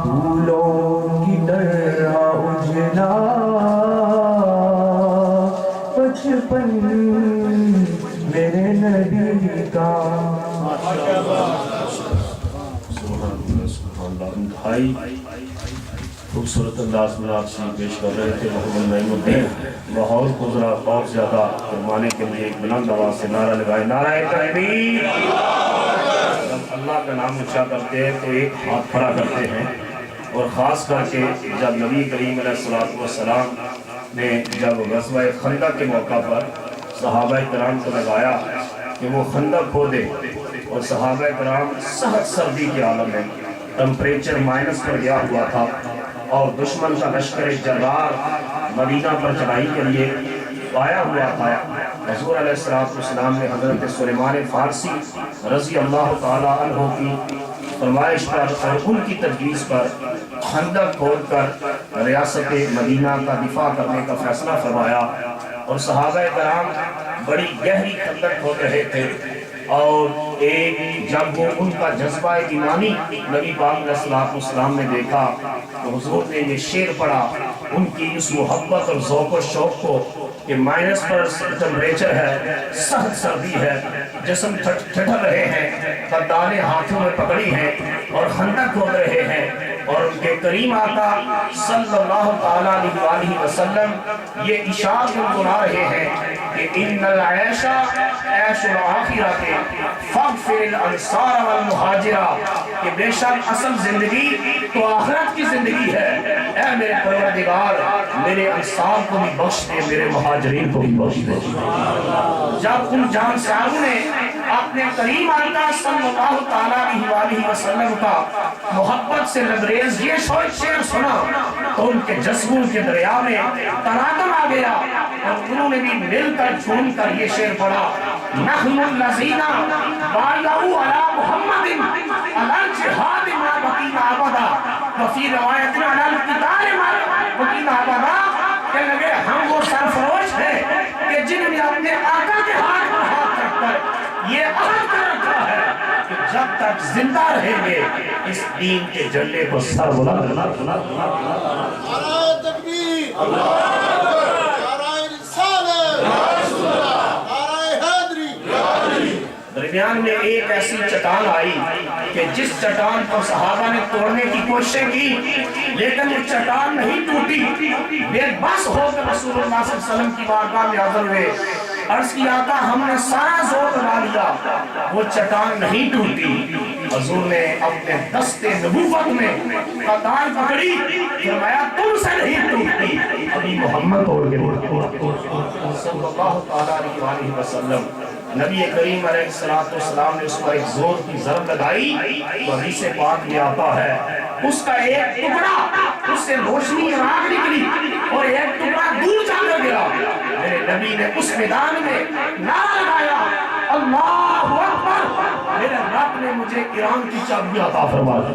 پھولوں کی طرح اجلا بچپن میرے نبی کا بھائی خوبصورت انداز میں آپ سے پیش کر رہے تھے محمد نعیم الدین ماحول کو ذرا اور زیادہ فرمانے کے لیے ایک بلند آواز سے نعرہ لگائے نعرہ تکبیر جب اللہ کا نام اونچا کرتے ہیں تو ایک ہاتھ کھڑا کرتے ہیں اور خاص کر کے جب نبی کریم علیہ السلام نے جب غزوہ خندق کے موقع پر صحابہ کرام کو لگایا کہ وہ خندق کھودے اور صحابہ کرام سخت سردی کے عالم میں ٹمپریچر مائنس پر گیا ہوا تھا اور دشمن کا لشکر جرار مدینہ پر چڑھائی کے لیے آیا ہوا تھا حضور علیہ السلام نے حضرت سلیمان فارسی رضی اللہ تعالیٰ عنہ کی فرمائش پر اور ان کی تجویز پر خندق کھود کر ریاست مدینہ کا دفاع کرنے کا فیصلہ فرمایا اور صحابہ کرام بڑی گہری خندق کھود رہے تھے اور ایک جب وہ ان کا جذبہ ایمانی نبی پاک علیہ السلام نے دیکھا تو حضور نے یہ شعر پڑھا ان کی اس محبت اور ذوق و شوق کو کہ مائنس پر ٹمپریچر ہے سخت سردی ہے جسم ٹھٹر رہے ہیں قدانے ہاتھوں میں پکڑی ہیں اور خندق کھود رہے ہیں اور ان کے کریم آقا صلی اللہ تعالیٰ علیہ وسلم یہ اشارت گنگنا رہے ہیں کہ ان العیش عیش الآخرۃ فاغفر الانصار والمہاجرہ کہ بے شک اصل زندگی تو آخرت کی زندگی ہے اے میرے پروردگار میرے انصار کو بھی بخش دے میرے مہاجرین کو بھی بخش دے جب ان جان سیاروں نے اپنے کریم آقا صلی اللہ تعالیٰ علیہ وسلم کا محبت سے لبریز یہ شعر سنا تو ان کے جذبوں کے دریا میں تناغم آ گیا اور انہوں نے بھی مل کر جھوم کر یہ شعر پڑھا نحن الذین بایعوا علی محمد علی الجہاد ما بقینا ابدا وفی روایت علی القتال ما بقینا ابدا کہ لگے ہم وہ سرفروش ہیں کہ جنہوں نے اپنے آقا کے ہاتھ پر ہاتھ رکھ کر یہ عہد کر رکھا ہے کہ جب تک زندہ رہیں گے اس دین کے جھنڈے کو سر بلند کرنا نعرہ تکبیر نعرہ رسالت نعرہ حیدری درمیان میں ایک ایسی چٹان آئی کہ جس چٹان کو صحابہ نے توڑنے کی کوششیں کی لیکن وہ چٹان نہیں ٹوٹی بے بس ہو کر رسول اللہ صلی اللہ علیہ وسلم کی بارگاہ میں حاضر ہوئے عرض کیا آقا ہم نے سارا زور لگا لیا وہ چٹان نہیں ٹوٹی حضور نے اپنے دست نبوت میں قدار پکڑی، فرمایا تم سے نہیں ٹوٹتی، ابھی محمد توڑ کے صلی اللہ تعالی علیہ وسلم۔ نبی کریم علیہ السلام نے اس پر ایک زور کی ضرب لگائی تو حدیث پاک میں آتا ہے اس کا ایک ٹکڑا، اس سے روشنی راگ نکلی اور ایک ٹکڑا دور جا کر گرا۔ میرے نبی نے اس میدان میں نعرہ لگایا اللہ اکبر، میرے رب نے مجھے ایران کی چابی عطا فرما دی۔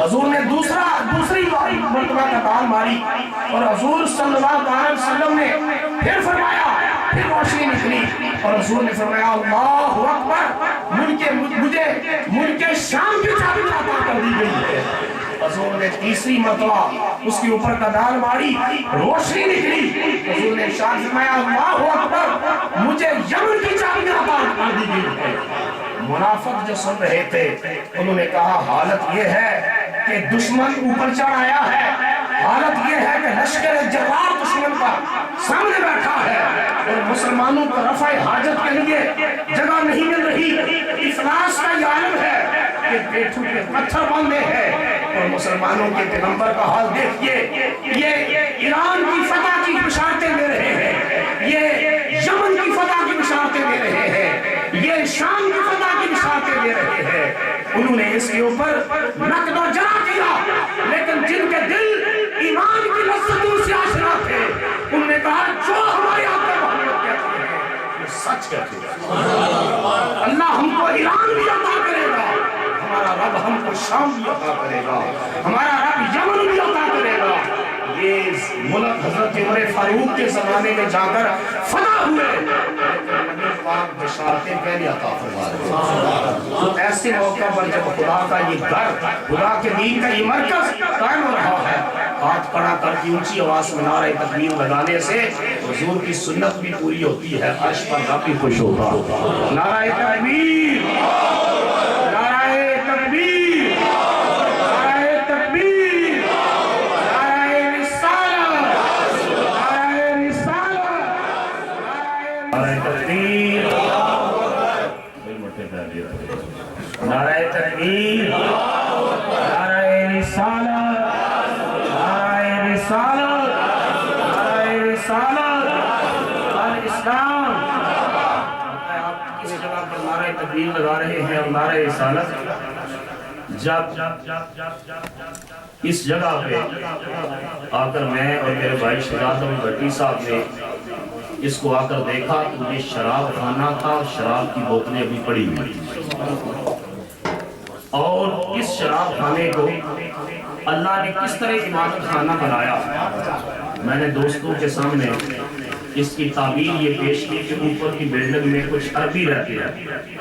حضور نے دوسری مرتبہ قدار ماری اور حضور صلی اللہ علیہ وسلم نے پھر فرمایا، پھر روشنی نکلی اور حضور نے فرمایا اللہ اکبر، مجھے ملک شام کی چابی عطا کر دی گئی ہے۔ حضور نے تیسری مرتبہ اس کے اوپر قدار ماری، روشنی نکلی، حضور نے ارشاد فرمایا اللہ اکبر، مجھے یمن کی چابی عطا کر دی گئی ہے۔ منافق جو سن رہے تھے انہوں نے کہا حالت یہ ہے کہ دشمن اوپر چڑھ آیا ہے، حالت یہ ہے کہ لشکر جرار دشمن کا سامنے بیٹھا ہے اور مسلمانوں کو رفع حاجت کے لیے جگہ نہیں مل رہی، افلاس کا یہ عالم ہے کہ پیٹھوں کے پتھر باندھے ہیں اور مسلمانوں کے پیغمبر کا حال دیکھیے، یہ ایران کی فتح کی بشارتیں دے رہے ہیں، یہ یمن کی فتح کی بشارتیں دے رہے ہیں، یہ شام کی فتح کی بشارتیں دے رہے ہیں۔ انہوں نے اس کے اوپر نقد و جرح کیا، لیکن جن کے دل ایمان کی لذتوں سے آشنا تھے انہوں نے کہا جو ہمارے آقا محمد کہتے ہیں وہ سچ کہتے ہیں، اللہ ہم کو ایران بھی عطا کرے گا، ہمارا رب ہم کو شام بھی عطا کرے گا، ہمارا رب یمن بھی عطا کرے گا۔ یہ ملک حضرت عمر فاروق کے زمانے میں جا کر فتح ہوئے، لیکن پاک بشارتیں پہلے عطا فرما رہے۔ تو ایسے موقع پر جب خدا کا یہ گھر، خدا کے دین کا یہ مرکز قائم ہو رہا ہے، ہاتھ کھڑا کر کے اونچی آواز میں نعرہ تکبیر لگانے سے حضور کی سنت بھی پوری ہوتی ہے، عرش پر رب بھی خوش ہوتا۔ نعرہ تکبیر، نعرہ تکبیر، نعرہ تکبیر، نعرہ رسالت، نعرہ رسالت، نعرہ تکبیر، نعرہ تکبیر، نعرہ رسالت، نعرہ رسالت، نعرہ رسالت، الاسلام۔ آپ کس جگہ پر نعرہ تکبیر لگا رہے ہیں اور نعرہ رسالت؟ جب اس جگہ پہ آ کر میں اور میرے بھائی شہزاد احمد بھٹی صاحب نے اس کو آ کر دیکھا تو یہ شراب خانہ تھا اور شراب کی بوتلیں ابھی پڑی ہوئی، اور اس شراب خانے کو اللہ نے کس طرح عبادت خانہ بنایا۔ میں نے دوستوں کے سامنے اس کی تعبیر یہ پیش کی کہ اوپر کی بلڈنگ میں کچھ عربی رہتے ہیں،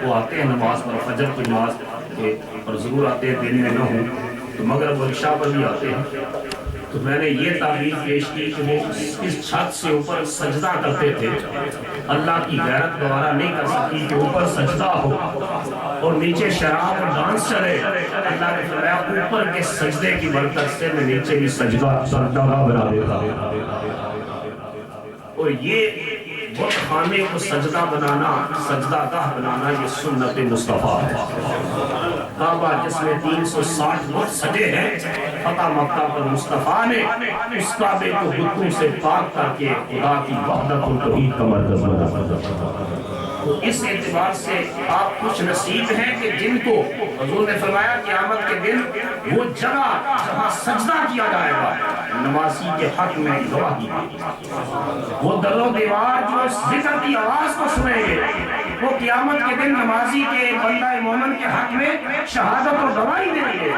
وہ آتے ہیں نماز پر، فجر کی نماز کے، اور ضرور آتے ہیں دن میں نہ ہوں تو مغرب اور عشاء پر بھی آتے ہیں۔ تو میں نے یہ تعبیر پیش کی کہ وہ اس چھت سے اوپر سجدہ کرتے تھے، اللہ کی غیرت گوارا نہیں کر سکی کہ اوپر سجدہ ہو اور نیچے شراب اور ڈانس چلے۔ اللہ نے فرمایا اوپر کے سجدے کی برکت سے میں نیچے بھی سجدہ بنا دیتا۔ اور یہ بت خانے کو سجدہ بنانا، سجدہ گاہ بنانا، یہ سنت مصطفیٰ ہے۔ کعبہ جس میں 360 بت سجے ہیں، فتح مکہ پر مصطفیٰ نے اس کعبے کو بتوں سے پاک کر کے خدا کی وحدت و توحید کا مرکز بنا۔ تو اس اعتبار سے آپ کچھ نصیب ہیں کہ جن کو حضور نے فرمایا قیامت کے دن وہ جگہ جہاں سجدہ کیا جائے گا نمازی کے حق میں گواہی، وہ در و دیوار جو ذکر کی آواز کو سنیں گے وہ قیامت کے دن نمازی کے بندہ مومن کے حق میں شہادت و گواہی دیں گے۔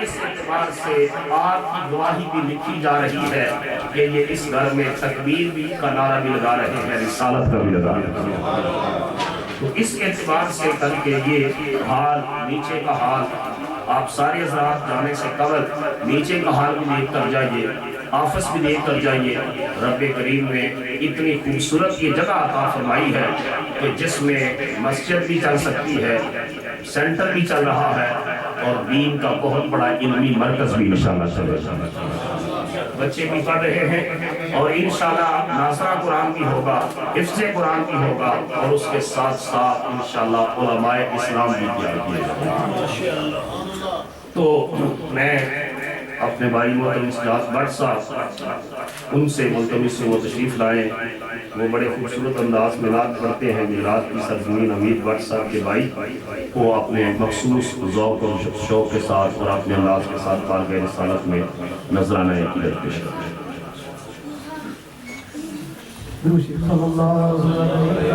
اس اعتبار سے آپ کی گواہی بھی لکھی جا رہی ہے کہ یہ اس گھر میں تکبیر بھی کا نعرہ بھی لگا رہے ہیں، رسالت کا بھی لگا رہے ہیں۔ تو اس اعتبار سے کل کے یہ حال، نیچے کا حال، آپ سارے حضرات جانے سے قبل نیچے کا حال بھی دیکھ کر جائیے، آفس بھی دیکھ کر جائیے۔ رب کریم نے اتنی خوبصورت یہ جگہ عطا فرمائی ہے کہ جس میں مسجد بھی چل سکتی ہے، سینٹر بھی چل رہا ہے اور دین کا بہت بڑا علمی مرکز بھی انشاءاللہ چلے گا۔ بچے بھی پڑھ رہے ہیں اور انشاءاللہ ناظرہ قرآن بھی ہوگا، حفظ قرآن بھی ہوگا اور اس کے ساتھ ساتھ انشاءاللہ علماء اسلام بھی تیار کیے جائیں گے۔ تو میں اپنے بھائی محترم سجاد بٹ صاحب ان سے ملتمس سے وہ تشریف لائیں، وہ بڑے خوبصورت انداز میں نعت پڑھتے ہیں، میلاد کی سرزمین امید بٹ صاحب کے بھائی، وہ اپنے مخصوص ذوق اور شوق کے ساتھ اور اپنے انداز کے ساتھ بارگاہ رسالت میں نذرانہ عقیدت پیش کرتے ہیں۔ صلی اللہ علیہ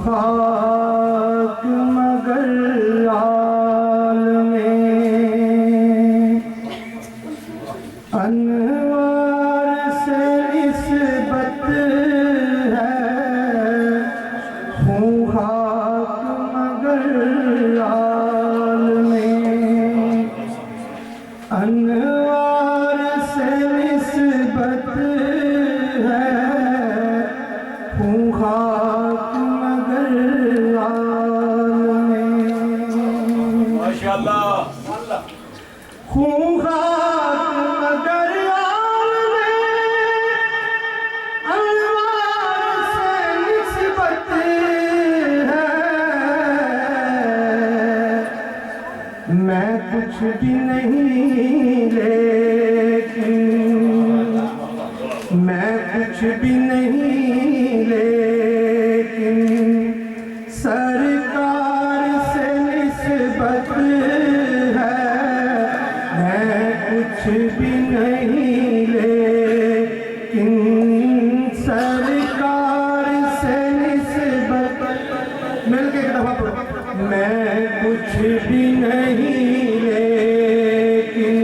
خاک مگر عالم انوار سے نسبت ہے، ہوں خاک مگر عالم انوار سے نسبت ہے، ہوں خاک خون خاک مگر عالم انوار سے نسبت ہے، میں کچھ بھی نہیں لیکن میں کچھ بھی نہیں لیکن سرکار سے نسبت ہے، میں کچھ بھی نہیں لیکن سرکار سے نسبت، مل کے ایک دفعہ پڑھو، میں کچھ بھی نہیں لیکن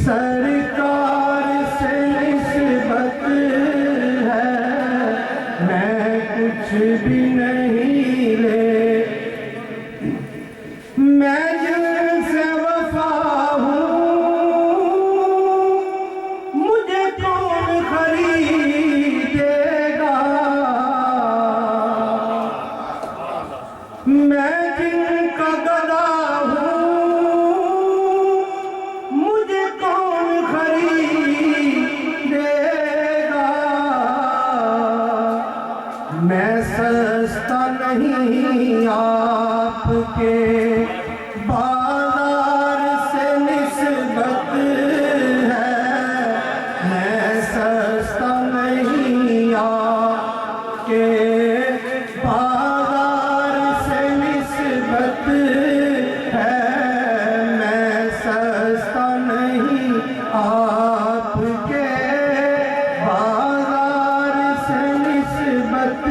سرکار سے نسبت ہے، میں کچھ بھی نہیں لیکن میں جن سے وفا ہوں مجھے کون خریدے گا، میں جن کا گدا ہوں مجھے کون خریدے گا، میں سستا نہیں آپ کے بازار سے نسبت ہے، میں سستا نہیں آپ کے بازار سے نسبت ہے، میں سستا نہیں آپ کے بازار سے نسبت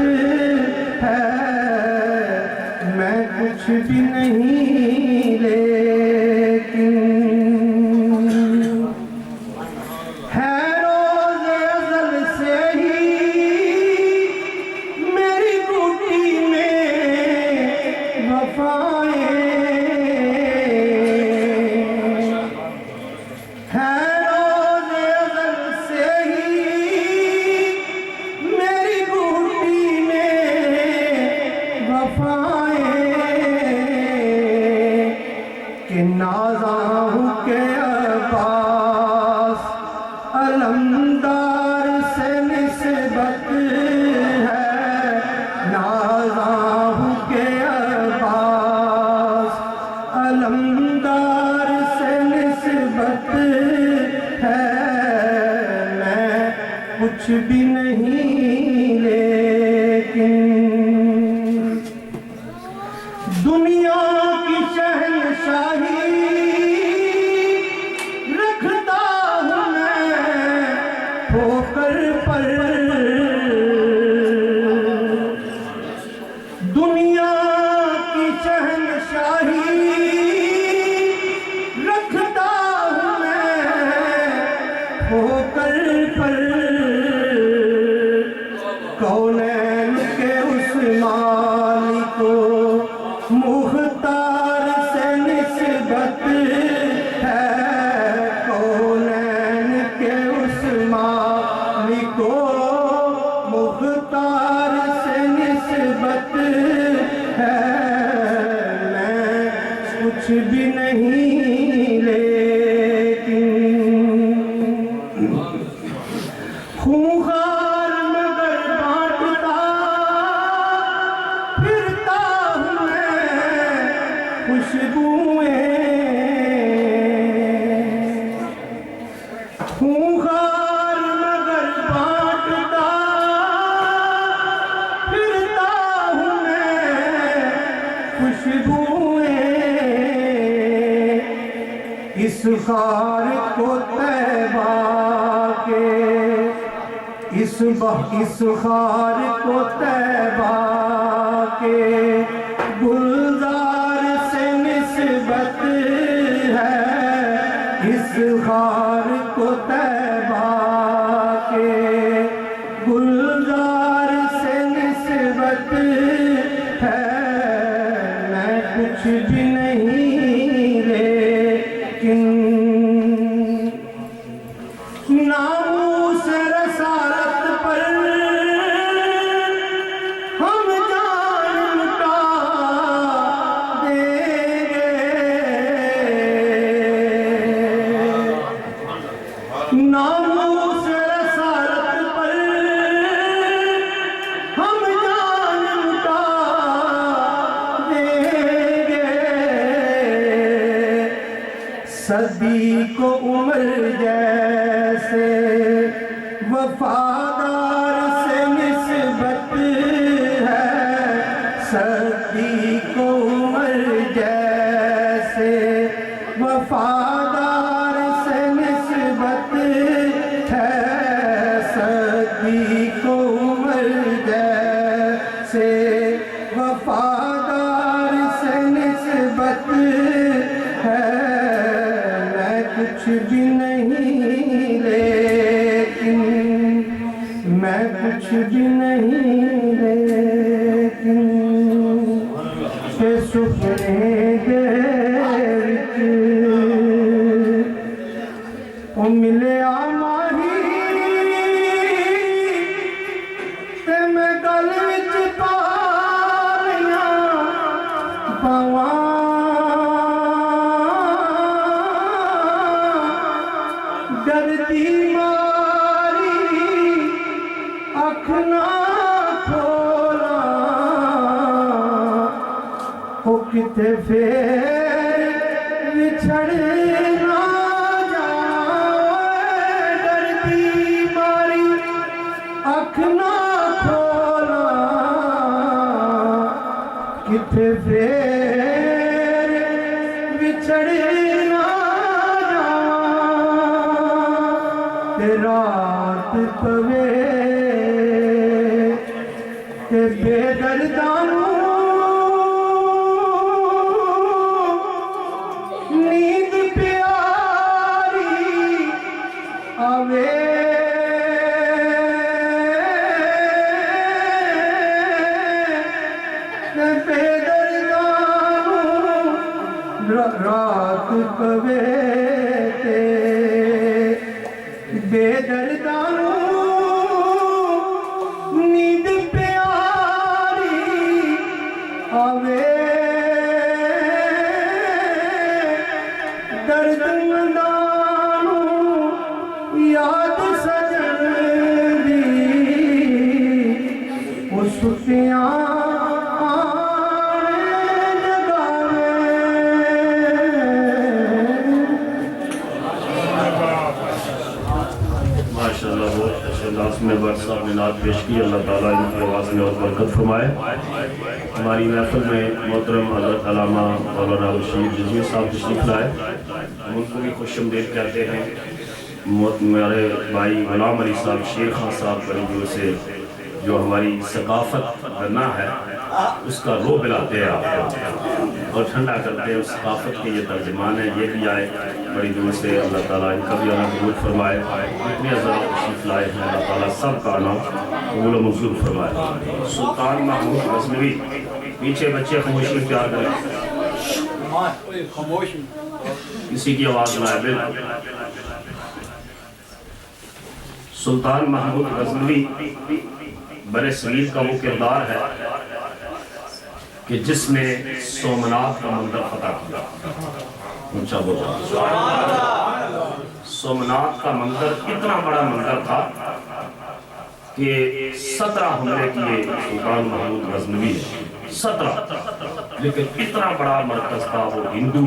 ہے، میں کچھ بھی نہیں لیکن ہے روز ازل سے ہی میری گھٹی میں وفائیں، ہے روز ازل سے ہی میری گھٹی میں وفائیں، کہ نازاں ہوں کہ عباس علمدار سے نسبت ہے، نازاں ہوں کہ عباس علمدار سے نسبت ہے، میں کچھ بھی نہیں لیکن دنیا کی شہنشاہی رکھتا ہوں میں ٹھوکر پر، دنیا کی شہنشاہی رکھتا ہوں میں ٹھوکر پر، کونین کے اس مالک کو مختار سے نسبت ہے، کونین کے اس خار کو طیبہ کے، اس خار کو طیبہ کے گلزار سے نسبت ہے، اس خار کو طیبہ کے گلزار سے نسبت ہے، میں کچھ بھی نہیں لیکن ناموس رسالت پر ہم جان لٹا دیں گے، ناموس رسالت پر ہم جان لٹا دیں گے، صدی کو عمر جیسے وفادار سے نسبت ہے، صدی کو عمر جیسے وفادار سے نسبت ہے، صدی کو عمر جیسے وفادار سے نسبت ہے، میں کچھ بھی نہیں لیکن، میں کچھ بھی نہیں لیکن کہ سپنے دے وچ او ملیا ماہی تے میں گل وچ پا لیاں پاواں ڈردی ماری اکھ نہ کھولاں، او کتے پھر وچھڑ نہ جائے، ڈردی ماری اکھ نہ کھولاں، کتے پھر وچھڑ نہ تے رات پوے تے بے دردانوں نیند پیاری آوے، تے بے دردانوں رات پوے تے بے دردانوں نیند پیاری آوے، درد مندانوں یاد سجن دی، او ستیاں ماشاءاللہ بہت اچھے انداز میں بر صاحب نے نعت پیش کی، اللہ تعالیٰ ان کی آواز میں اور برکت فرمائے۔ ہماری محفل میں محترم حضرت علامہ مولانا رشید جزوی صاحب تشریف لائے، ہم ان کو بھی خوش آمدید کہتے ہیں۔ میرے بھائی غلام علی صاحب شیر خان صاحب بڑی دور سے جو ہماری ثقافت بنا ہے اس کا رو بلاتے ہیں آپ کو اور ٹھنڈا کرتے ہیں، اس ثقافت کے یہ ترجمان ہیں، یہ بھی آئے بڑی دور سے، اللہ تعالیٰ ان کا بھی اللہ قبول فرمائے۔ اتنے حضرات تشریف لائے ہیں، اللہ تعالیٰ سب کا نام قبول و منظور فرمائے۔ سلطان محمود غزنوی، پیچھے بچے خاموشی اختیار کریں، کسی کی آواز نہ آئے۔ سلطان محمود غزنوی برِ صغیر کا وہ کردار ہے کہ جس نے سومنات کا مندر فتح کیا۔ اونچا بولا، سومنات کا مندر اتنا بڑا مندر تھا کہ 17 حملے کیے سلطان محمود غزنوی نے، 17، لیکن اتنا بڑا مرکز تھا، وہ ہندو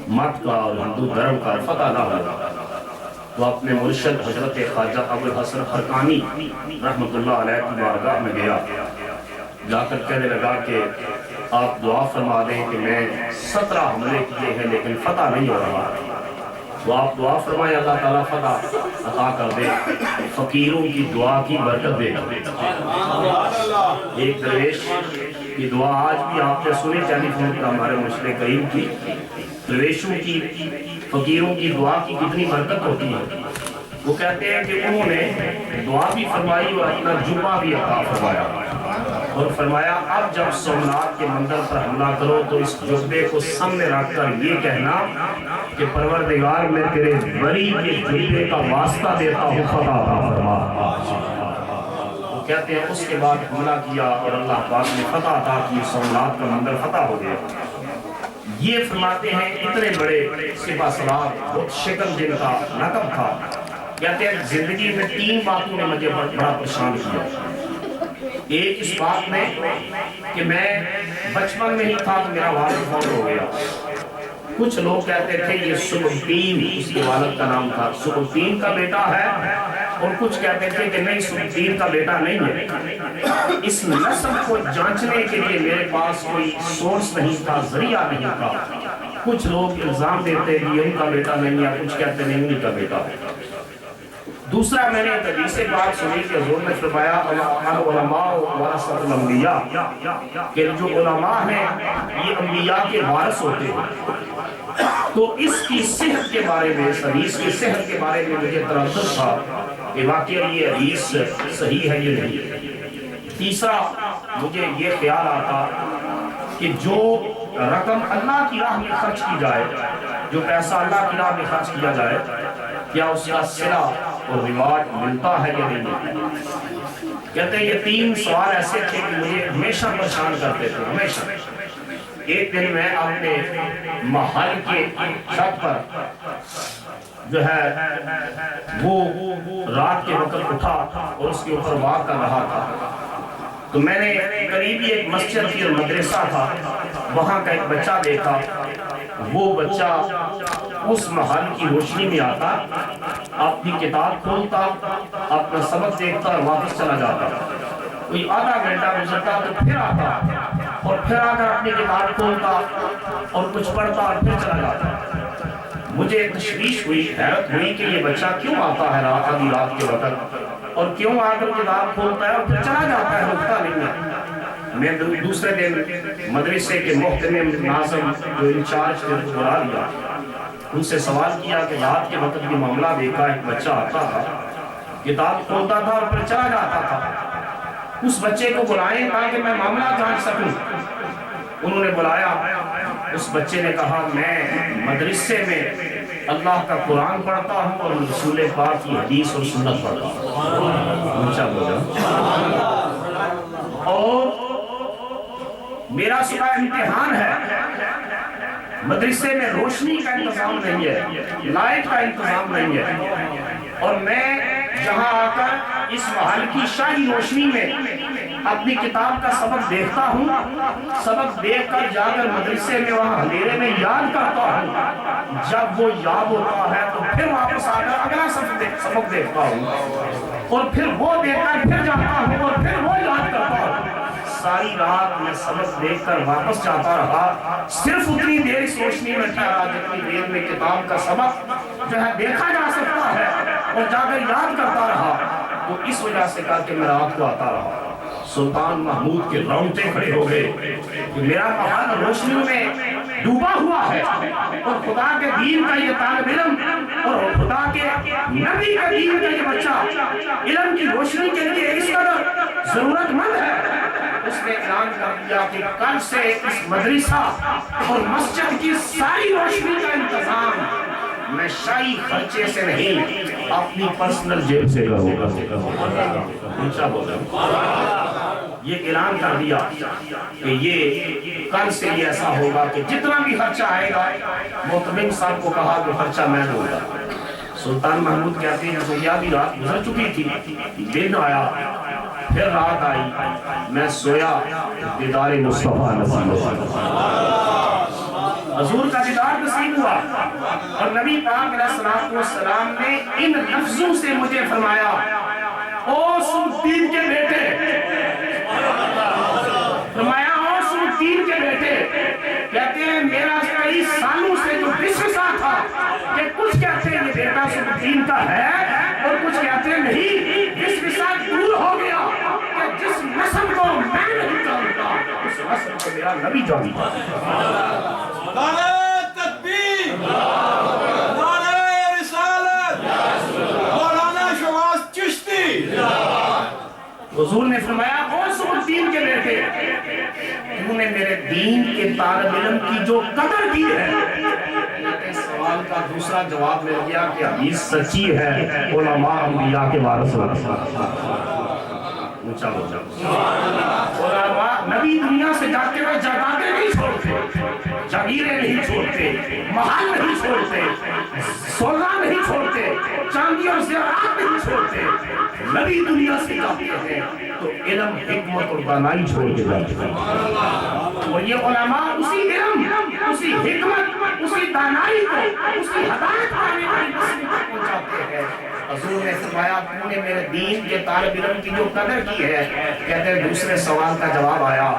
مت کا اور ہندو دھرم کا فتح نہ ہوا۔ وہ اپنے مرشد حضرت خواجہ ابو الحسن خرقانی رحمت اللہ علیہ کی بارگاہ میں گیا، جا کر کہنے لگا کہ آپ دعا فرما دیں کہ میں 17 حملے کیے ہیں لیکن فتح نہیں ہو رہا، تو آپ دعا فرمائیں اللہ تعالیٰ فتح عطا کر دے، فقیروں کی دعا کی برکت دے کر دے۔ ایک درویش کی دعا آج بھی آپ نے سنی ٹیلی فون پر ہمارے مرشد کریم کی، درویشوں کی فقیروں کی دعا کی کتنی برکت ہوتی ہے۔ وہ کہتے ہیں کہ انہوں نے دعا بھی فرمائی اور اپنا جمعہ بھی عطا فرمایا، اور فرمایا اب جب سومناتھ کے مندر پر حملہ کرو تو اس جبے کو سامنے رکھ کر یہ کہنا کہ پروردگار میں تیرے بری کے جبے کا واسطہ دیتا ہوں، فتح عطا فرما۔ وہ کہتے ہیں اس کے بعد حملہ کیا اور اللہ پاک نے فتح عطا کی، سومناتھ کا مندر فتح ہو گیا۔ یہ فرماتے ہیں اتنے بڑے سپہ سالار، بہت شکل جن کا لقب تھا، کہتے ہیں زندگی میں 3 باتوں نے مجھے بڑا پریشان کیا۔ ایک اس بات میں کہ میں بچپن میں ہی تھا تو میرا والد فوت ہو گیا۔ کچھ لوگ کہتے تھے یہ سبکدین اس کے والد کا نام تھا، سبکدین کا بیٹا ہے، اور کچھ کہتے تھے کہ نہیں سبکدین کا بیٹا نہیں ہے۔ اس نسب کو جانچنے کے لیے میرے پاس کوئی سورس نہیں تھا، ذریعہ نہیں تھا۔ کچھ لوگ الزام دیتے کہ ان کا بیٹا نہیں ہے، کچھ کہتے نہیں ان کا بیٹا ہے۔ دوسرا میں نے حدیث سے بات سنی کہ حضور نے فرمایا العلماء ورثۃ الانبیاء، کہ جو علماء ہیں یہ انبیاء کے وارث ہوتے ہیں۔ تو اس کی صحت کے بارے میں، اس حدیث کی صحت کے بارے میں مجھے تردد تھا کہ واقعی یہ حدیث صحیح ہے یا نہیں۔ تیسرا مجھے یہ خیال آتا کہ جو رقم اللہ کی راہ میں خرچ کی جائے، جو پیسہ اللہ کی راہ میں خرچ کیا جائے، کیا اس کا صلہ اور ریوارڈ ملتا ہے یا نہیں؟ کہتے ہیں یہ 3 سوال ایسے تھے کہ مجھے ہمیشہ پریشان کرتے تھے، ہمیشہ۔ ایک دن میں اپنے محل کے چھت پر جو ہے وہ رات کے وقت اٹھا اور اس کے اوپر واک کر رہا تھا، تو میں نے قریبی ایک مسجد کی مدرسہ تھا، وہاں کا ایک بچہ دیکھا۔ وہ بچہ اس محل کی روشنی میں آتا، اپنی کتاب کھولتا، اپنا سبق دیکھتا اور واپس چلا جاتا۔ کوئی آدھا گھنٹہ گزرتا تو پھر آتا اور پھر آ کر اپنی کتاب کھولتا اور کچھ پڑھتا اور پھر چلا جاتا۔ مجھے تشویش ہوئی، حیرت ہوئی کہ یہ بچہ کیوں آتا ہے آدھی رات کے وقت اور کیوں آ کر کتاب کھولتا ہے اور پھر چلا جاتا ہے، رکتا نہیں ہے۔ میں دوسرے دن مدرسے کے محترم ناظم جو انچارج تھے بلا لیا، ان سے سوال کیا کہ رات کے وقت یہ معاملہ دیکھا، ایک بچہ آتا تھا، کتاب کھولتا تھا اور پھر چلا جاتا تھا، اس بچے کو بلائیں تاکہ میں معاملہ جانچ سکوں۔ انہوں نے بلایا، اس بچے نے کہا میں مدرسے میں اللہ کا قرآن پڑھتا ہوں اور رسول پاک کی حدیث اور سنت پڑھتا ہوں، اونچا بولا، اور میرا صبح امتحان ہے، مدرسے میں روشنی کا انتظام نہیں ہے، لائٹ کا انتظام نہیں ہے، اور میں جہاں آ کر اس محل کی شاہی روشنی میں اپنی کتاب کا سبق دیکھتا ہوں، سبق دیکھ کر جا کر مدرسے میں وہاں اندھیرے میں یاد کرتا ہوں، جب وہ یاد ہوتا ہے تو پھر واپس آ کر اگلا سبق دیکھتا ہوں، اور پھر وہ دیکھ کر پھر جاتا ہوں اور پھر وہ یاد کرتا ہوں۔ ساری رات میں سبق دیکھ کر واپس جاتا رہا، صرف اتنی دیر اس روشنی میں ٹھہرا جتنی دیر میں کتاب کا سبق جو ہے دیکھا جا سکتا ہے، اور جا کر یاد کرتا رہا۔ تو اس وجہ سے کہا کہ میں رات کو آتا رہا۔ سلطان محمود کے رونگٹے کھڑے ہو گئے کہ میرا محل روشنی میں ڈوبا ہوا ہے، اور خدا کے دین کا یہ طالب علم اور خدا کے نبی کا دین کا یہ بچہ علم کی روشنی کے لیے اس قدر ضرورت مند ہے۔ اس نے اعلان کر دیا کہ کل سے اس مدرسہ اور مسجد کی ساری روشنی کا انتظام میں شاہی خرچے سے نہیں، اپنی پرسنل جیب سے کروں گا۔ اونچا بولا، یہ اعلان کر دیا کہ یہ کل سے یہ ایسا ہوگا کہ جتنا بھی خرچہ آئے گا، محتمم صاحب کو کہا کہ خرچہ میں دوں گا۔ سلطان محمود کہتے ہیں کہ بھی رات گزر چکی تھی، دن آیا، پھر رات آئی، میں سویا، دیدار مصطفیٰ نصیب ہوا، حضور کا دیدار نصیب ہوا، اور نبی پاک علیہ السلام نے ان لفظوں سے مجھے فرمایا، او سلطین کے بیٹے، فرمایا او سلطین کے بیٹے، کہتے ہیں میرا کئی سالوں سے جو وسوسہ تھا کہ کچھ کہتے نہیں جس کے ساتھ دور ہو گیا کہ جس نسل کو میں نہیں جانتا اس نسل کو میرا نبی جانتا. نعرہ تکبیر، نعرہ رسالت، مولانا شواز چشتی. حضور نے فرمایا غوث الدین کے بیٹے تو نے میرے دین کے طالب علم کی جو قدر کی ہے. اس سوال کا دوسرا جواب مل گیا کہ حدیث سچی ہے علماء انبیاء کے وارث اونچا ہو جاؤ. علماء نبی دنیا سے جاتے ہوئے جائیدادیں نہیں چھوڑتے، جاگیریں نہیں چھوڑتے، محل نہیں چھوڑتے، سونا نہیں چھوڑتے، چاندی اور زیورات نہیں چھوڑتے. نبی دنیا سے جاتے ہیں تو علم، حکمت اور دانائی چھوڑ کے جاتے ہیں. اور یہ علماء اسی علم، اسی حکمت، اسی دانائی کو، اسی ہدایت پانے والی نسل تک پہنچاتے ہیں. حضور نے فرمایا تو نے میرے دین کے طالب علم کی جو قدر کی ہے. کہتے ہیں دوسرے سوال کا جواب آیا.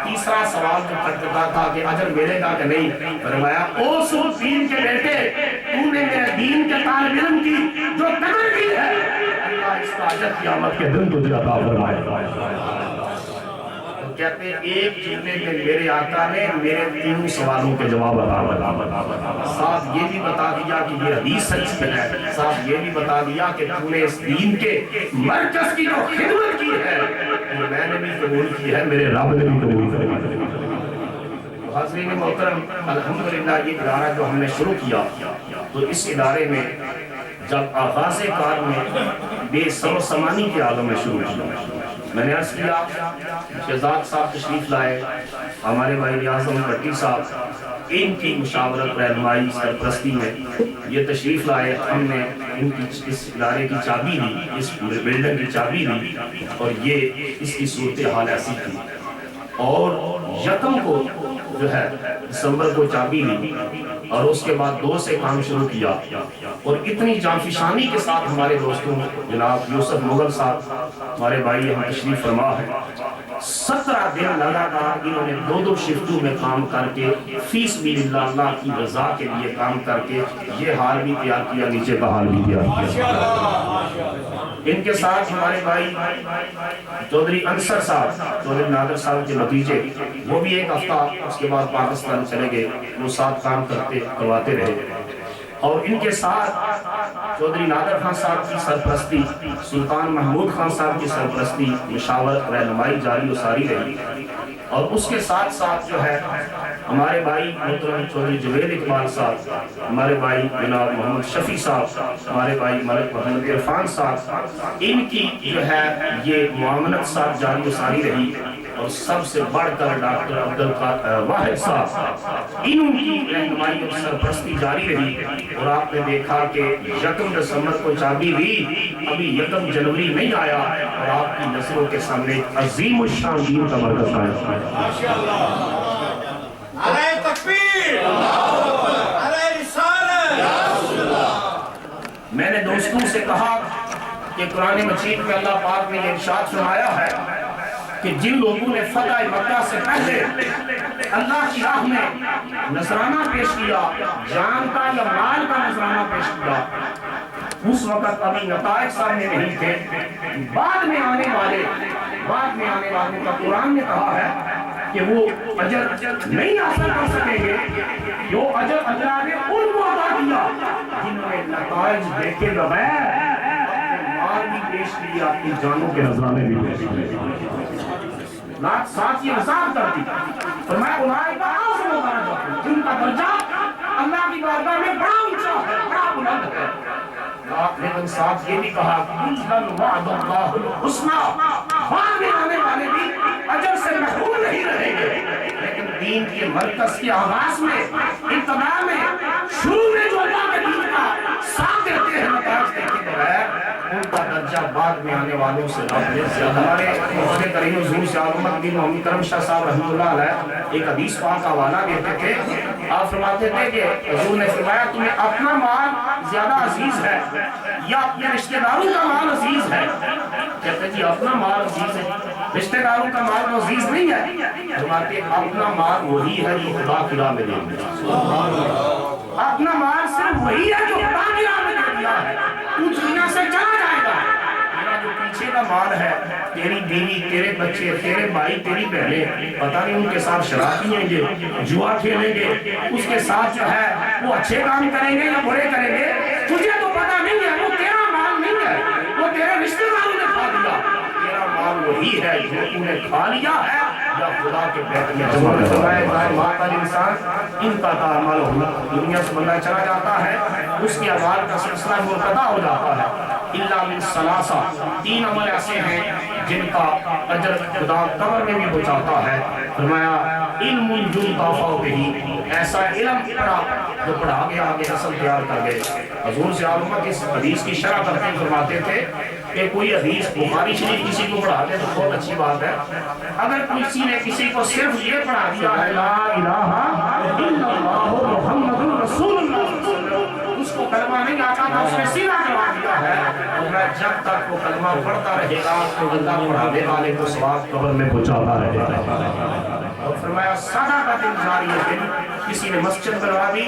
تیسرا سوال جو کرتا تھا کہ اجر ملے گا کہ نہیں. فرمایا اوس الدین کے بیٹے تو نے میرے دین کے طالب علم کی جو قدر کی ہے اللہ اس کا اجر قیامت کے دن تجھے عطا فرمائے گا. کہتے ہیں ایک جملے میں میرے آقا نے میرے تینوں سوالوں کے جواب عطا. ساتھ یہ بھی بتا دیا کہ یہ حدیث سچ ہے. ساتھ یہ بھی بتا دیا کہ تو نے اس دین کے مرکز کی جو خدمت کی ہے وہ میں نے بھی قبول کی ہے، میرے رب نے بھی قبول کی. حاضرین محترم، الحمدللہ یہ ادارہ جو ہم نے شروع کیا تو اس ادارے میں جب آغاز کار میں بے سر و سامانی کے عالم میں شروع کیا. میں نے عرض کیا شہزاد صاحب تشریف لائے، ہمارے بھائی اعظم بھٹی صاحب ان کی مشاورت رہنمائی سرپرستی میں یہ تشریف لائے. ہم نے ان کی اس ادارے کی چابی دی، اس بلڈنگ کی چابی دی اور یہ اس کی صورتحال ایسی تھی. اور یکم کو جو ہے دسمبر کو چابی لی اور اس کے بعد 2 سے کام شروع کیا. اور اتنی جانفشانی کے ساتھ ہمارے دوستوں جناب یوسف مغل صاحب ہمارے بھائی ہم تشریف فرما ہے، 17 دن لگاتار انہوں نے 2 شفٹوں میں کام کر کے فی سبیل اللہ، اللہ کی رضا کے لیے کام کر کے یہ حال بھی تیار کیا، نیچے کا حال بھی تیار کیا. ان کے ساتھ ہمارے بھائی چودھری انصر صاحب، چودھری نادر صاحب کے بھتیجے، وہ بھی ایک ہفتہ اس کے بعد پاکستان چلے گئے، وہ ساتھ کام کرواتے رہے. اور ان کے ساتھ چودھری نادر خان صاحب کی سرپرستی، سلطان محمود خان صاحب کی سرپرستی، مشاورت رہنمائی جاری و ساری رہی. اور اس کے ساتھ ساتھ جو ہے ہمارے بھائی محترم چودھری جوید اقبال صاحب، ہمارے بھائی جناب محمد شفیع صاحب، ہمارے بھائی ملک محمد عرفان صاحب، ان کی جو ہے یہ معاونت صاحب جاری و ساری رہی. اور سب سے بڑھ کر ڈاکٹر عبدالواحد صاحب، انہوں کی رہنمائی اور سرپرستی جاری رہی. اور آپ نے دیکھا کہ 1 دسمبر کو چابی لی، ابھی 1 جنوری نہیں آیا اور آپ کی نظروں کے سامنے عظیم الشان دین کا مرکز آیا. نعرہ تکبیر، نعرہ رسالت. میں نے دوستوں سے کہا کہ قرآن مجید میں اللہ پاک نے یہ ارشاد فرمایا ہے کہ جن لوگوں نے فتح مکہ سے پہلے اللہ کی راہ میں نذرانہ پیش کیا، جان کا یا مال کا نذرانہ پیش کیا، اس وقت ابھی نتائج سامنے نہیں تھے. بعد میں آنے والے کا قرآن نے کہا ہے کہ وہ اجر نہیں حاصل کر سکیں گے. جو اجر اللہ نے ان کو عطا کیا جنہوں نے نتائج دیکھے بغیر اپنے مال بھی پیش کیے، اپنی جانوں کے نذرانے بھی پیش کیے. ساتھ یہ وضاحت کرتی فرمایا اولئک اعظم درجات، جن کا درجہ اللہ کی بارگاہ میں بڑا اونچا ہے، بڑا بلند ہے. لیکن ساتھ یہ بھی کہا کُلًّا وعد اللہ الحسنى، بعد میں آنے والے بھی اجر سے محروم نہیں رہیں گے. لیکن دین کے مرکز کے آغاز میں، ابتدا میں، شروع میں جو اللہ کے دین کا ساتھ دیتے ہیں نتائج دیکھے بغیر، ان کا درجہ بعد میں آنے والوں سے رب نے زیادہ. ہمارے محمد کریم حضور شاہ محمد بن محمد کرم شاہ صاحب رحمۃ اللہ علیہ ایک حدیث پاک کا حوالہ دیتے تھے. آپ فرماتے تھے کہ حضور نے فرمایا تمہیں اپنا مال زیادہ عزیز ہے یا اپنے رشتہ داروں کا مال عزیز ہے؟ کہتے جی اپنا مال عزیز ہے، رشتہ داروں کا مال تو عزیز نہیں ہے. فرماتے اپنا مال وہی ہے جو خدا کی راہ میں دے دیا. اپنا مال صرف وہی ہے جو خدا کی راہ میں دے دیا ہے. تو دنیا سے چلا جائے گا کا مال ہے، تیری بیوی، تیرے بچے، تیرے بھائی، تیری بہنیں، پتہ نہیں ان کے ساتھ شراب پیئیں گے، جوا کھیلیں گے، اس کے ساتھ جو ہے وہ اچھے کام کریں گے یا برے کریں گے، تجھے تو پتہ نہیں ہے، وہ تیرا مال نہیں ہے، وہ تیرے رشتے داروں نے کھا لیا، تیرا مال وہی ہے جو تو نے کھا لیا ہے یا خدا کے بیت میں جمع کروایا۔ ماتا انسان ان کا تعامل دنیا سے بندہ چلا جاتا ہے، اس کے اعمال کا سلسلہ منقطع ہو جاتا ہے۔ الا من ثلاثہ، 3 عمل ایسے ہیں جن کا اجر خدا قبر میں بھی پہنچاتا ہے۔ فرمایا علم ینتفع بہ، ایسا علم پڑھا جو پڑھا گیا آگے نسل تیار کر گئے۔ حضور سے امت اس حدیث کی شرح کرتے فرماتے تھے کہ کوئی حدیث بخاری شریف کسی کو پڑھا دے تو بہت اچھی بات ہے، اگر کسی نے کسی کو صرف یہ پڑھا دیا ہے لا الہ الا اللہ محمد رسول اللہ، اس کو کلمہ نہیں آتا تھا، اس نے سیدھا کروا دیا ہے، اور میں جب تک وہ کلمہ پڑھتا رہے گا تو اللہ پڑھانے والے کو ثواب قبر میں پہنچاتا رہے گا۔ اور فرمایا صدقۃ جاریہ، کسی نے مسجد بنوا دی،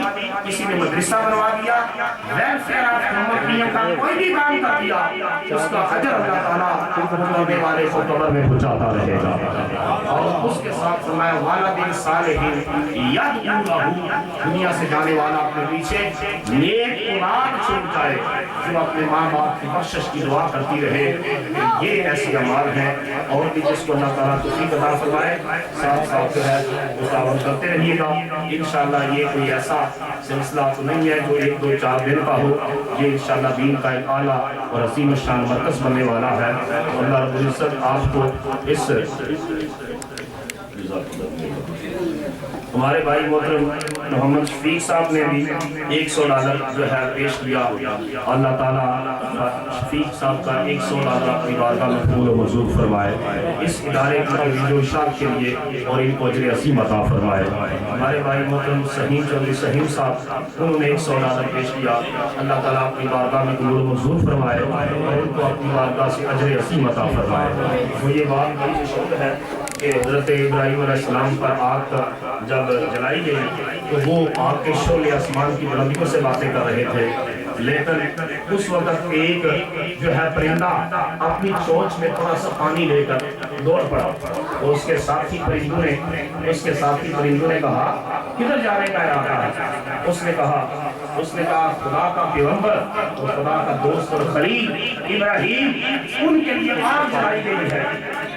کسی نے مدرسہ بنوا دیا، ویلفیئر آف ہیومن کا کوئی بھی کام کر دیا، اس کا اجر اللہ تعالیٰ پڑھانے والے کو قبر میں پہنچاتا رہے گا۔ اور اس کے ساتھ فرمایا والد صالح یدعو لہ، دنیا سے جانے والا اپنے پیچھے نیک اولاد چھوڑ جائے جو اپنے ماں باپ کی بخشش کی دعا کرتی رہے۔ یہ ایسی اعمال ہیں، اور بھی جس کو اللہ تعالیٰ توفیق عطا فرمائے ساتھ ساتھ جو ہے اس تعاون کرتے رہیے گا۔ انشاءاللہ یہ کوئی ایسا سلسلہ تو نہیں ہے جو 1-2-4 دن کا ہو، یہ انشاءاللہ دین کا ایک اعلیٰ اور عظیم الشان مرکز بننے والا ہے۔ اللہ رب العزت آپ کو اس ہمارے بھائی محترم محمد شفیق صاحب نے بھی $100 جو ہے پیش کیا، اللہ تعالیٰ شفیق صاحب کا $100 اپنی بارگاہ میں قبول و منظور فرمائے، اس ادارے کی ترویج و اشاعت کے لیے اور ان کو اجر عظیم عطا فرمائے۔ ہمارے بھائی محترم سہیم چودھری سہیم صاحب، انہوں نے $100 پیش کیا، اللہ تعالیٰ اپنی بارگاہ میں قبول و منظور فرمائے اور ان کو اپنی بارگاہ سے اجر عظیم عطا فرمائے۔ وہ یہ بات بڑی مشہور ہے کہ حضرت ابراہیم علیہ السلام پر آگ جب جلائی گئی تو وہ آگ کے شعلے آسمان کی بلندیوں سے باتیں کر رہے تھے، لیکن اس وقت ایک جو ہے پرندہ اپنی چونچ میں تھوڑا سا پانی لے کر دوڑ پڑا، اور اس کے ساتھی پرندوں نے کہا کدھر جانے کا ارادہ ہے؟ اس نے کہا خدا کا پیغمبر اور خدا کا دوست اور خلیل ابراہیم، ان کے لیے آگ جلائی گئی ہے،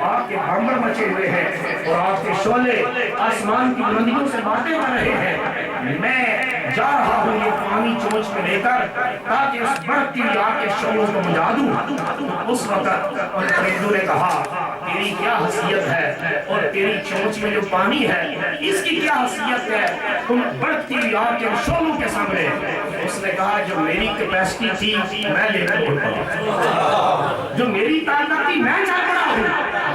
آگ کے بھنبر مچے ہوئے ہیں اور آگ کے شعلے آسمان کی بلندیوں سے باتیں کر رہے ہیں، میں جا رہا ہوں یہ پانی چونچ میں لے کر تاکہ اس بڑھتی ہوئی آگ کے شعلوں کو بجھا دوں۔ اس وقت ان پرندوں نے کہا تیری کیا حیثیت ہے اور تیری چونچ میں جو پانی ہے اس کی کیا حیثیت ہے تم بڑھتی ہوئی آگ کے شعلوں کے سامنے؟ اس نے کہا جو میری کیپیسٹی تھی میں لے کر اڑ پڑا، جو میری طاقت تھی میں چل پڑا ہوں،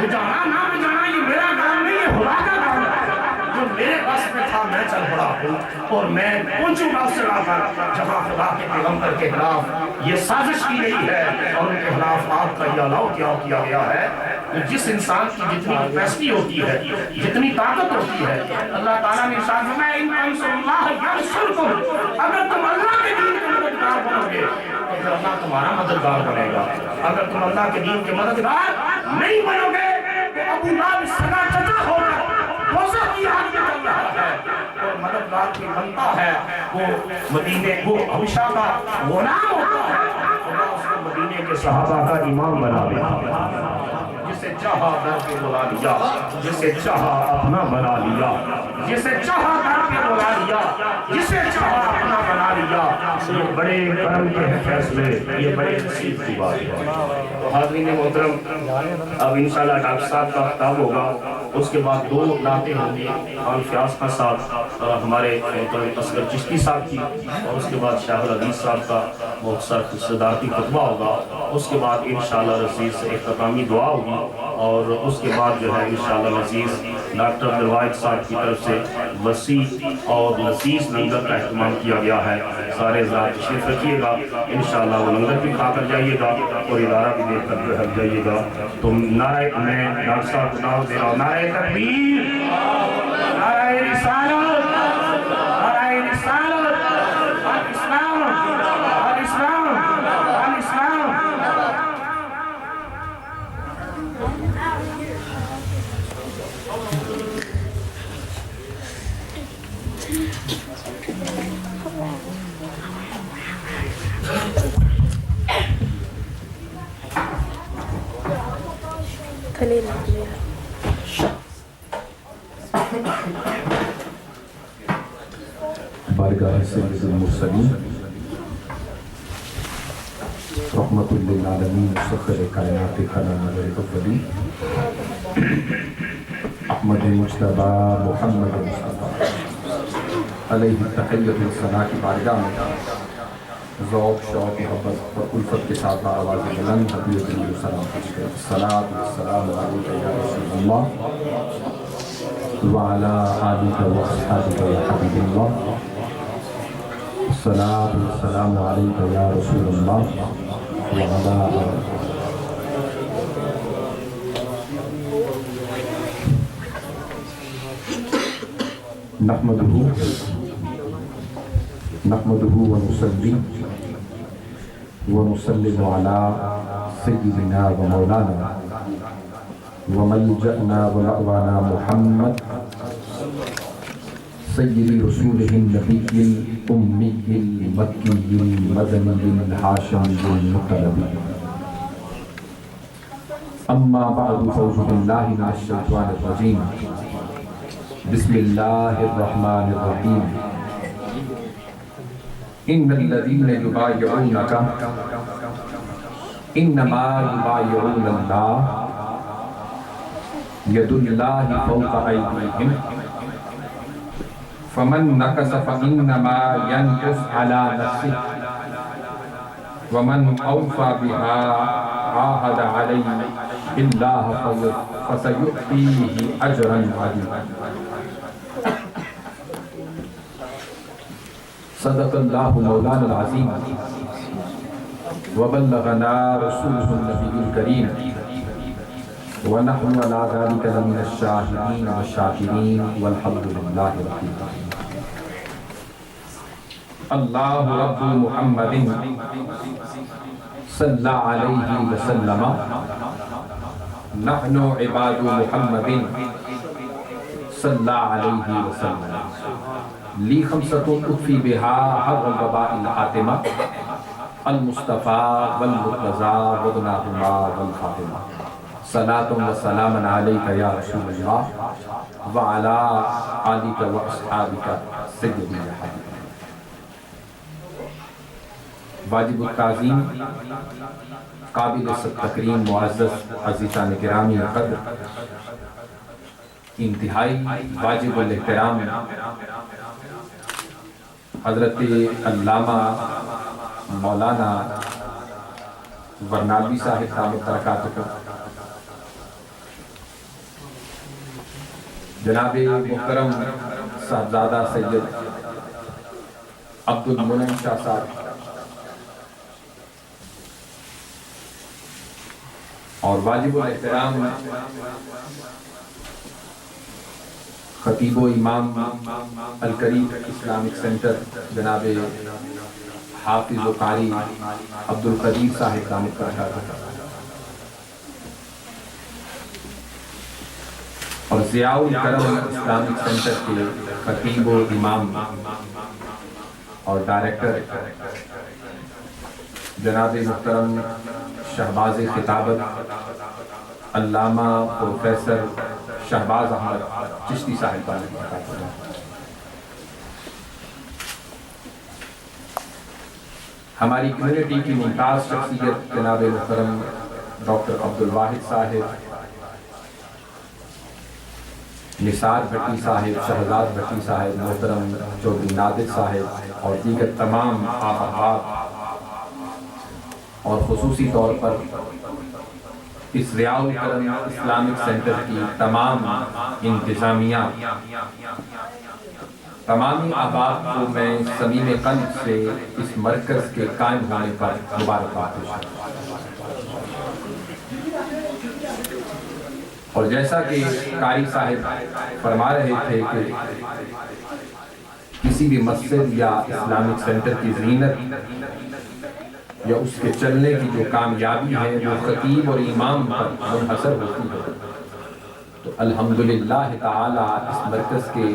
بجھانا نہ بجھانا یہ میرا کام نہیں ہے، خدا کا کام ہے، جو میرے بس میں تھا میں چل پڑا ہوں اور میں پہنچوں گا اس جگہ پر جہاں خدا کے پیغمبر کے خلاف یہ سازش کی گئی ہے اور ان کے خلاف آگ کا یہ الاؤ کیا گیا ہے۔ جس انسان کی جتنی کیپیسٹی ہوتی ہے، جتنی طاقت ہوتی ہے، اللہ تعالیٰ نے ارشاد فرمایا ان تنصروا اللہ ینصرکم، اگر تم اللہ کے دین کے مددگار بنو گے تو پھر اللہ تمہارا مددگار بنے گا، اگر تم اللہ کے دین کے مددگار نہیں بنو گے تو ابو لہب سگا چچا ہو کر دوزخ کی آگ میں چل رہا ہے، اور مددگار کی بنتا ہے وہ مدینے وہ حبشہ کا غلام ہوتا ہے، خدا اس کو مدینے کے صحابہ کا امام بنا دیتا، جسے چاہا در پہ بلا لیا، جسے چاہا اپنا بنا لیا، جسے چاہا در پہ بلا لیا، جسے چاہا اپنا بنا لیا۔ یہ بڑے کرم کے ہیں فیصلے، یہ بڑے نصیب کی بات ہے۔ تو حاضرین محترم، اب انشاءاللہ ڈاکٹر صاحب کا خطاب ہوگا، اس کے بعد 2 نعتیں ہوں گی، خان فیاض کا ساتھ ہمارے محترم اصغر چشتی صاحب کی، اور اس کے بعد شاہ الحدیث صاحب کا مختصر صدارتی خطبہ ہوگا، اس کے بعد انشاءاللہ العزیز سے اختتامی دعا ہوگی، اور اس کے بعد جو ہے انشاءاللہ العزیز ڈاکٹر عبدالواحد صاحب کی طرف سے وسیع اور لذیذ لنگر کا اہتمام کیا گیا ہے۔ سارے حضرات تشریف رکھیے گا، انشاءاللہ وہ لنگر بھی کھا کر جائیے گا اور ادارہ بھی دیکھ کر جو ہے جائیے گا۔ تو نعرہ میں ڈاکٹر صاحب کو دعوت دے رہا ہوں، نعرہ تکبیر، نعرہ رسالت، نعرہ رسالت، الاسلام، الاسلام، الاسلام۔ بارگاہ سید المرسلین رحمت للعالمین مسخر کائنات کلام الاولی احمد مجتبی محمد مصطفیٰ علیہ تحیت الثناء کی بارگاہ میں ذوق شوق محبت اور الفت کے ساتھ آواز بلند حدیث دل و سلام پیش کریں. الصلاۃ والسلام علیک یا رسول اللہ وعلی آلک و اصحابک یا حبیب اللہ. الصلاۃ والسلام علیک یا رسول اللہ وعلی نحمده ونصلي ونسلم على سيدنا ومولانا وملجأنا ومأوانا محمد سيد رسوله النبي الأمي المكي المدني الهاشمي المطلبي. أما بعد فأعوذ بالله من الشيطان الرجيم. بسم الله الرحمن الرحيم. ان الذين يبايعونك انما يبايعون الله يد الله فوق ايديهم فمن نكث فانما ينكث على نفسه ومن اوفى بها عاهد عليه الله فسيؤتيه اجرا عظيما. صدق اللہ مولانا العظیم وبلغنا رسوله النبی الکریم ونحن على ذلك لمن الشاہدین والشاکرین والحمد للہ رب العالمین. اللہ رب محمد صلی علیہ وسلم نحن عباد محمد صلی علیہ وسلم لی خمسۃ اطفی بها حر الوباء الحاتمہ المصطفیٰ والمرتضیٰ وابناہما والفاطمہ. صلاۃ و سلام علیک یا رسول اللہ وعلی آلک و اصحابک سیدی یا حبیب. واجب التعظیم قابل تکریم معزز عزیزان گرامی قدر انتہائی واجب الاحترام حضرت علامہ مولانا ورنالوی صاحب دامت برکاتہ، جناب محترم صاحبزادہ سید عبد المنعم شاہ صاحب اور واجب الاحترام خطیب و امام القریب اسلامک سینٹر جناب حافظ و قاری عبد القدیر صاحب دامت برکاتہ، اور ضیاء الکرم اسلامک سینٹر کے خطیب و امام اور ڈائریکٹر جناب محترم شہباز خطابت علامہ پروفیسر شہباز احمد چشتی صاحب دامت. ہماری کمیونٹی کی ممتاز شخصیت جناب محترم ڈاکٹر عبد الواحد صاحب، نثار بھٹی صاحب، شہزاد بھٹی صاحب، محترم چودھری نادر صاحب اور دیگر تمام احباب، اور خصوصی طور پر اس ضیاء الکرم اسلامک سینٹر کی تمام انتظامیہ، تمامی احباب کو میں صمیم قلب سے اس مرکز کے قائم ہونے پر مبارکباد پیش کرتا ہوں. اور جیسا کہ قاری صاحب فرما رہے تھے کہ کسی بھی مسجد یا اسلامک سینٹر کی زینت یا اس کے چلنے کی جو کامیابی ہے وہ خطیب اور امام پر منحصر ہوتی ہے. تو الحمدللہ تعالی اس مرکز کے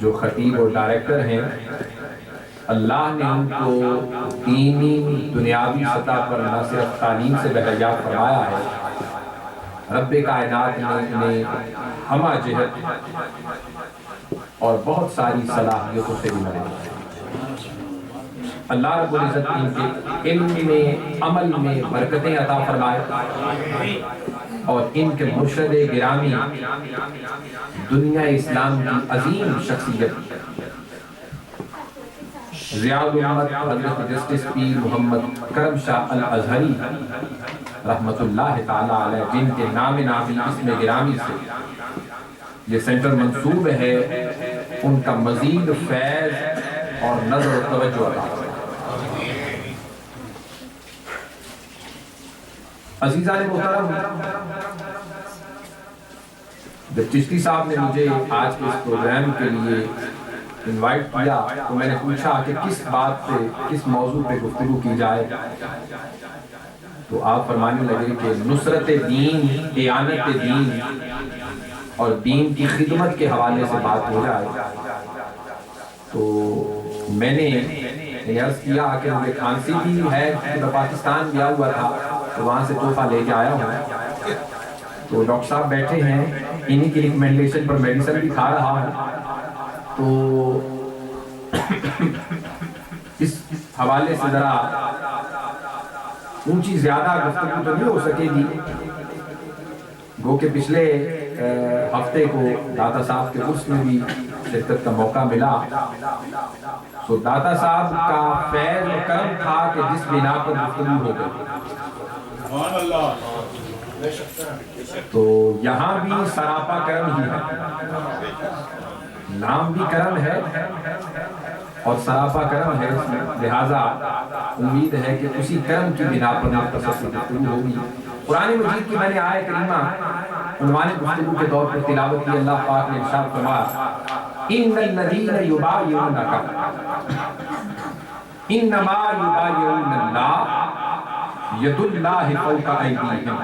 جو خطیب اور ڈائریکٹر ہیں، اللہ نے ان کو دینی دنیاوی سطح پر نہ صرف تعلیم سے بہریات فرمایا ہے رب کائنات نے انہیں ہمہ جہت اور بہت ساری صلاحیتوں سے بھی نوازا۔ اللہ رب العزت ان کے علم میں، عمل میں برکتیں عطا فرمائے، اور ان کے مرشد گرامی دنیا اسلام کی عظیم شخصیت ضیاء الامت حضرت جسٹس پیر محمد کرم شاہ الازہری رحمت اللہ تعالی علیہ، جن کے نام نامی اسم گرامی سے یہ سینٹر منصوب ہے، ان کا مزید فیض اور نظر و توجہ عطا فرمائے۔ عزیزان محترم، جب چشتی صاحب نے مجھے آج کے اس پروگرام کے لیے انوائٹ کیا تو میں نے پوچھا کہ کس بات پہ، کس موضوع پہ گفتگو کی جائے، تو آپ فرمانے لگے کہ نصرت دین، اعانت دین اور دین کی خدمت کے حوالے سے بات ہو جائے۔ تو میں نے عرض کیا کہ مجھے کھانسی بھی ہے، میں پاکستان گیا ہوا تھا تو وہاں سے تحفہ لے کے آیا ہوں، تو ڈاکٹر صاحب بیٹھے ہیں، انہی کی ریکمنڈیشن پر میڈیسن بھی کھا رہا ہوں، تو اس حوالے سے ذرا اونچی زیادہ گفتگو تو نہیں ہو سکے گی، گو کہ پچھلے ہفتے کو داتا صاحب کے عرس میں بھی شرکت کا موقع ملا، تو داتا صاحب کا فیض و کرم تھا کہ جس بنا پر گفتگو ہو گئی، تو یہاں بھی سراپا کرم ہی ہے، نام بھی کرم ہے اور سراپا کرم ہے، لہذا امید ہے کہ اسی کرم کی بنا پر مختصر گفتگو ہوگی۔ قرآن مجید کی میں نے آیت کریمہ عنوان گفتگو کے طور پر تلاوت کی۔ اللہ پاک نے ارشاد فرمایا ان الذین یبایعونک انما یبایعون اللہ ید اللہ فوق ایدیہم۔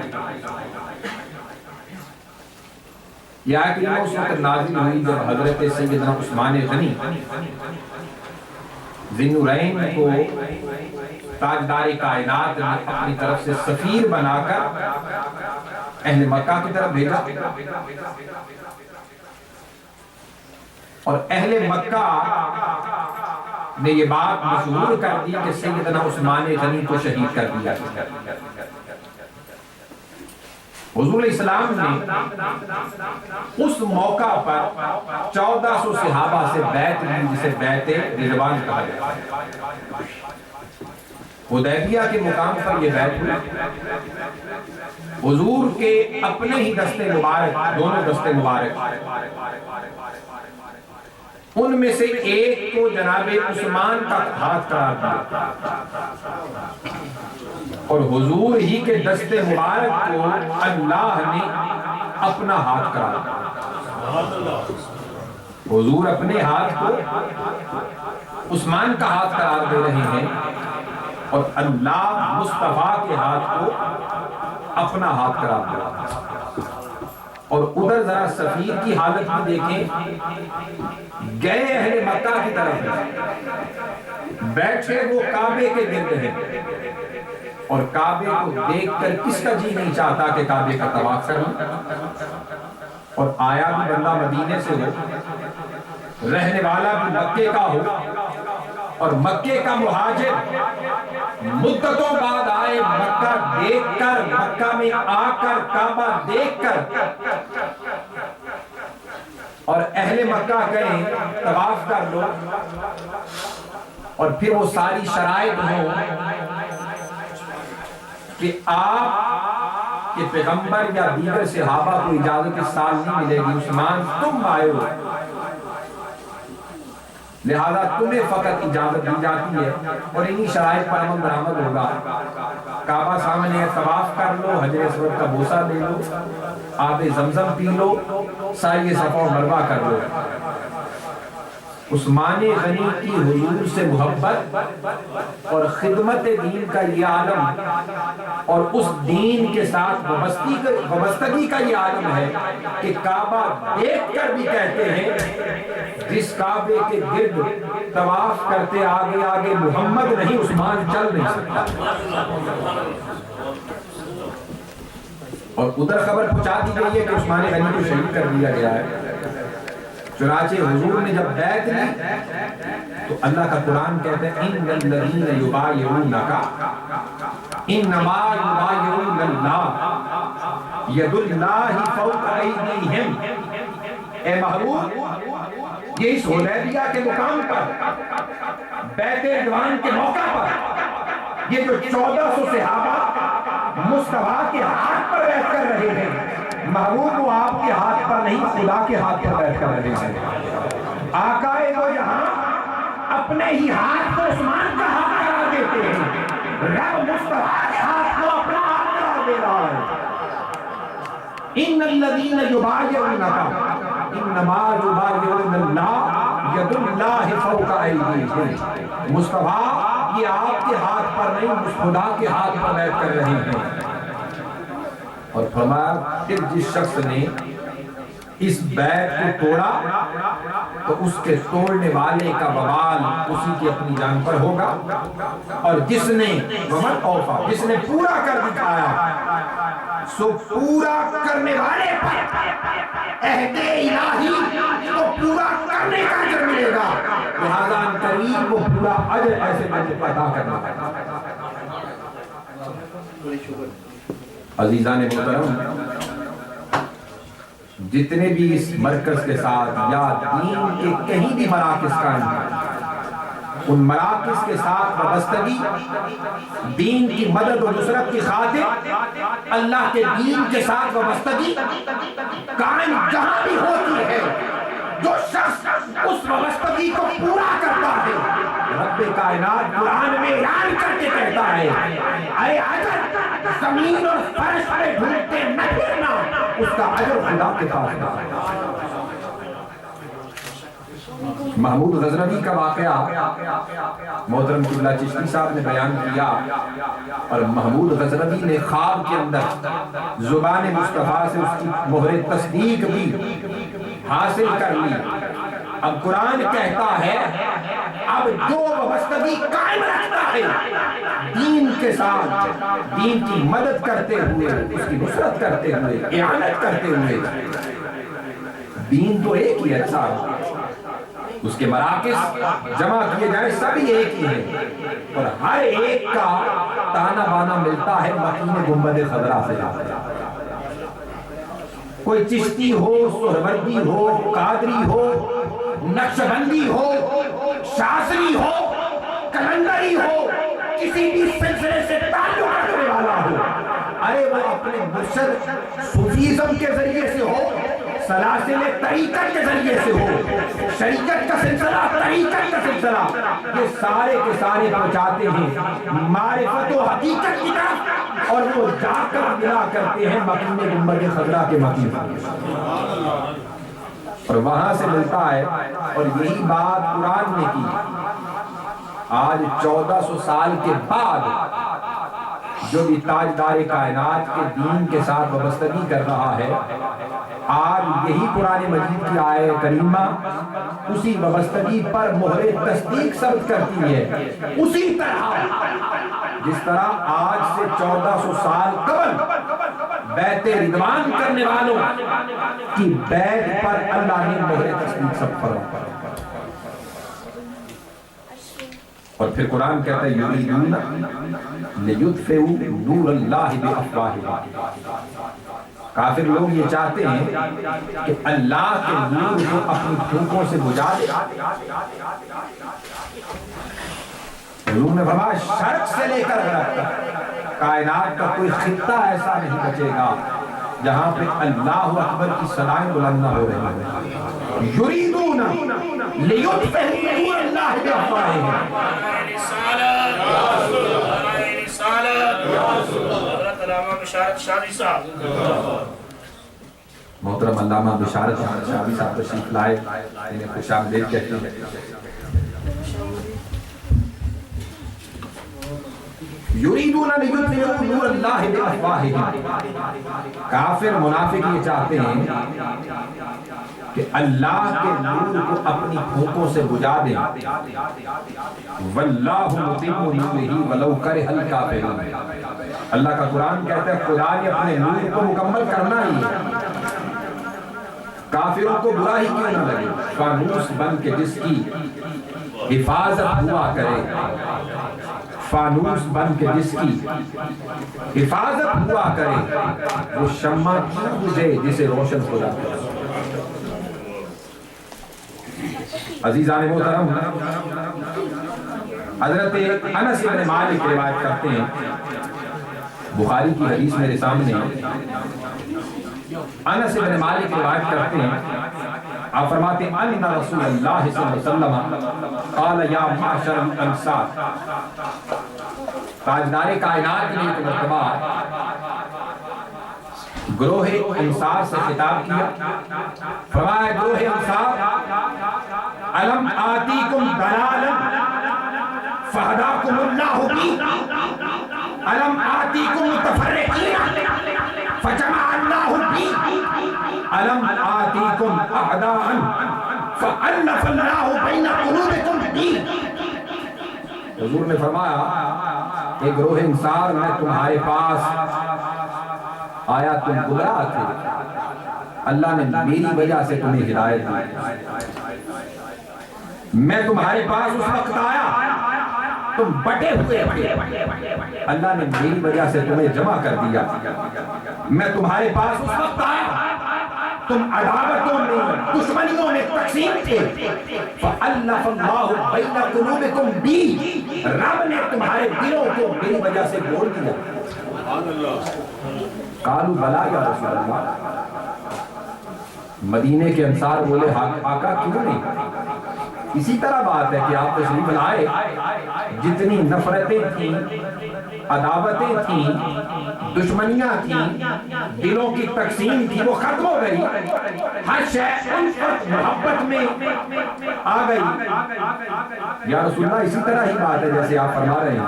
یہ آیت کریمہ اس وقت نازل ہوئی جب حضرت سیدنا عثمان غنی ذی النورین کو تاجدار کائنات نے اپنی طرف سے سفیر بنا کر اہل مکہ کی طرف بھیجا، اور اہل مکہ نے یہ بات مشہور کر دی کہ سیدنا عثمان غنی کو شہید کر دیا۔ حضور اسلام نے اس موقع پر 1400 صحابہ سے بیعت لی، جسے بیعت رضوان کہا جاتا ہے۔ حدیبیہ کے مقام پر یہ بیعت ہوئی، حضور کے اپنے ہی دستے مبارک، دونوں دستے مبارک، ان میں سے ایک کو جناب عثمان کا ہاتھ قرار دیا، اور حضور ہی کے دستے مبارک کو اللہ نے اپنا ہاتھ قرار دیا۔ حضور اپنے ہاتھ کو عثمان کا ہاتھ قرار دے رہے ہیں، اور اللہ مصطفیٰ کے ہاتھ کو اپنا ہاتھ قرار دے رہا ہے۔ اور ادھر ذرا سفیر کی حالت بھی دیکھیں، گئے اہل مکہ کی طرف ہیں، بیٹھے وہ کعبے کے گرد ہیں، اور کعبے کو دیکھ کر کس کا جی نہیں چاہتا کہ کعبے کا طواف کریں، اور آیا بھی بندہ مدینے سے ہو، رہنے والا بھی مکے کا ہو، اور مکے کا مہاجر مدتوں بعد آئے، مکہ دیکھ کر، مکہ میں آ کر، کعبہ دیکھ کر، اور اہل مکہ کہیں طواف کر لو، اور پھر وہ ساری شرائط ہوں کہ آپ کے پیغمبر یا دیگر صحابہ کو اجازت اس سال نہیں ملے گی، عثمان تم آئے ہو، لہذا تمہیں فقط اجازت دی جاتی ہے، اور انہی شرائط پر عمل درآمد ہوگا۔ کعبہ سامنے ہے، طواف کر لو، حجر اسود کا بوسہ دے لو، آب زمزم پی لو، سعی صفا و مروہ کر لو۔ عثمان غنی کی حضور سے محبت اور خدمت دین کا یہ عالم، اور اس دین کے ساتھ وابستگی کا یہ عالم ہے کہ کعبہ دیکھ کر بھی کہتے ہیں جس کعبے کے گرد طواف کرتے آگے آگے محمد نہیں، عثمان چل نہیں سکتا۔ اور ادھر خبر پہنچا دی گئی ہے کہ عثمان غنی کو شہید کر دیا گیا ہے۔ چنانچہ حضور نے جب بیعت لی تو اللہ کا قرآن کہتے ہیں ان الذین یبایعونک انما یبایعون اللہ ید اللہ فوق ایدیہم۔ اے محبوب، یہ اس حدیبیہ کے مقام پر، بیعت رضوان کے موقع پر، یہ جو 1400 صحابہ مصطفیٰ کے ہاتھ پر بیعت کر رہے ہیں، محبوب وہ آپ کے ہاتھ پر نہیں خدا کے ہاتھ پر بیعت کر رہے ہیں۔ آقا دو جہاں اپنے ہی ہاتھ کو عثمان کا ہاتھ قرار دیتے ہیں، رب مصطفیٰ کے ہاتھ کو اپنا ہاتھ قرار دے رہا ہے۔ ان الذین یبایعونک انما یبایعون اللہ ید اللہ فوق ایدیہم۔ مصطفیٰ یہ آپ کے ہاتھ پر نہیں خدا کے ہاتھ پر بیعت کر رہے ہیں۔ اور فرمایا پھر جس شخص نے اس بیعت کو توڑا تو اس کے توڑنے والے کا وبال اسی کی اپنی جان پر ہوگا، اور جس نے ومن اوفا، جس نے پورا کر دکھایا سو پورا کرنے والے پر عہد الہی کو پورا کرنے کا اجر ملے گا، لہذا ان قریب وہ پورا اجر ایسے بندے عطا کرنا ہے۔ عزیزان محترم، جتنے بھی اس مرکز کے ساتھ یا دین کے کہیں بھی مراکز قائم ہیں، ان مراکز کے ساتھ وابستگی، دین کی مدد و نصرت کی خاطر اللہ کے دین کے ساتھ وابستگی قائم جہاں بھی ہوتی ہے، جو شخص اس وابستگی کو پورا کرتا ہے، رب کائنات قرآن میں اعلان کر کے کہتا ہے اے عجب زمین اور فرش پہ ڈھونڈتے نہ پھرنا، اس کا اجر خدا کے پاس ہے۔ محمود غزنوی کا واقعہ محترم قبلہ چشتی صاحب نے بیان کیا، اور محمود غزنوی نے خواب کے اندر زبان مصطفیٰ سے اس کی مہر تصدیق بھی حاصل کر لی۔ اب قرآن کہتا ہے اب جو وابستگی قائم رکھتا ہے دین کے ساتھ، دین کی مدد کرتے ہوئے، اس کی نصرت کرتے ہوئے، اعانت کرتے ہوئے، دین تو ایک ہی ہے صاحب، اس کے مراکز جمع کیے جائیں سبھی ایک ہی ہیں، اور ہر ایک کا تانا بانا ملتا ہے مکین گنبد خضرا سے۔ کوئی چشتی ہو، سہروردی ہو، قادری ہو، نقشبندی ہو، شاذلی ہو، کلندری ہو، کسی بھی سلسلے سے تعلق رکھنے والا ہو، ارے وہ اپنے مرشد صوفیزم کے ذریعے سے ہو، سلاسل طریقت کے ذریعے سے ہو، شریعت کا سلسلہ، طریقت کا سلسلہ، یہ سارے کے سارے پہنچاتے ہیں معرفت و حقیقت کی طرف، اور وہ جا کر ملا کرتے ہیں مکین گنبد خضرا کے مکین، اور وہاں سے ملتا ہے۔ اور یہی بات قرآن نے کی۔ آج 1400 سال کے بعد جو بھی تاجدار کائنات کے دین کے ساتھ وابستگی کر رہا ہے، آج یہی قرآن مجید کی آیت کریمہ اسی وابستگی پر مہر تصدیق ثبت کرتی ہے، اسی طرح جس طرح آج سے 1400 سال قبل بیعت رضوان کرنے والوں کی بیعت پر اللہ نے مہر تصدیق ثبت فرمائی۔ اور پھر قرآن کہتا ہے یریدون لیطفئوا نور اللہ بافواہہم، کافر لوگ یہ چاہتے ہیں کہ اللہ کے نور کو اپنی پھونکوں سے بجھا دے۔ حضور نے فرمایا شرق سے لے کر غرب تک کائنات کا کوئی خطہ ایسا نہیں بچے گا جہاں پہ اللہ اکبر کی صدائیں بلند نہ ہو رہی ہیں۔ یریدون لیطفئوا نور اللہ بافواہہم۔ محترم علامہ بشارت شادی صاحب تشریف لائے، انہیں خوش آمدید کہتے ہیں۔ یریدون لیطفئوا نور اللہ بافواہہم، کافر منافق یہ چاہتے ہیں کہ اللہ کے نور کو اپنی پھونکوں سے بجھا دیں. واللہ متم نورہ ولو کرہ الکافرون. اللہ کا قرآن کہتا ہے خدا نے اپنے نور کو مکمل کرنا ہی ہے، کافروں کو برا ہی کیوں نہ لگے. فانوس بن کے جس کی حفاظت ہوا کرے، فانوس بن کے جس کی حفاظت ہوا کرے، وہ شمع کیوں بجھے جسے روشن خدا کرے. عزیزان محترم، حضرت انس بن مالک روایت کرتے ہیں، بخاری کی حدیث میرے سامنے، انس بن مالک روایت کرتے ہیں، آپ فرماتے ہیں ان رسول اللہ صلی اللہ علیہ وسلم قال یا معشر الانصار. تاجدار کائنات نے ایک مرتبہ گروہ انصار سے خطاب کیا، فرمایا گروہ انصار الم آتیکم ضلالا فہداکم اللہ بی، الم آتیکم متفرقین فجمع اللہ بی، الم آتیکم اعداء فألف اللہ بین قلوبکم بی. حضور نے فرمایا کہ گروہ انصار میں تمہارے پاس آیا، تم گمراہ تھے، اللہ نے میری وجہ سے تمہیں ہدایت دی. میں تمہارے پاس اس وقت آیا تم بٹے ہوئے تھے، اللہ نے میری وجہ سے تمہیں جمع کر دیا. میں تمہارے پاس اس وقت آیا تم عداوتوں میں، دشمنیوں میں تقسیم تھے. فَأَلَّفَ اللَّهُ بَيْنَ قُلُوبِكُمْ بِي، رب نے تمہارے دلوں کو میری وجہ سے جوڑ دیا. قالوا بلا یا رسول اللہ. مدینے کے انصار بولے آقا کیوں نہیں؟ اسی طرح بات ہے کہ آپ تشریف لائے، جتنی نفرتیں تھیں، عداوتیں تھیں، دشمنیاں تھیں، دلوں کی تقسیم تھی، وہ ختم ہو گئی. ہر شے الفت محبت میں آ گئی. یا رسول اللہ اسی طرح ہی بات ہے جیسے آپ فرما رہے ہیں.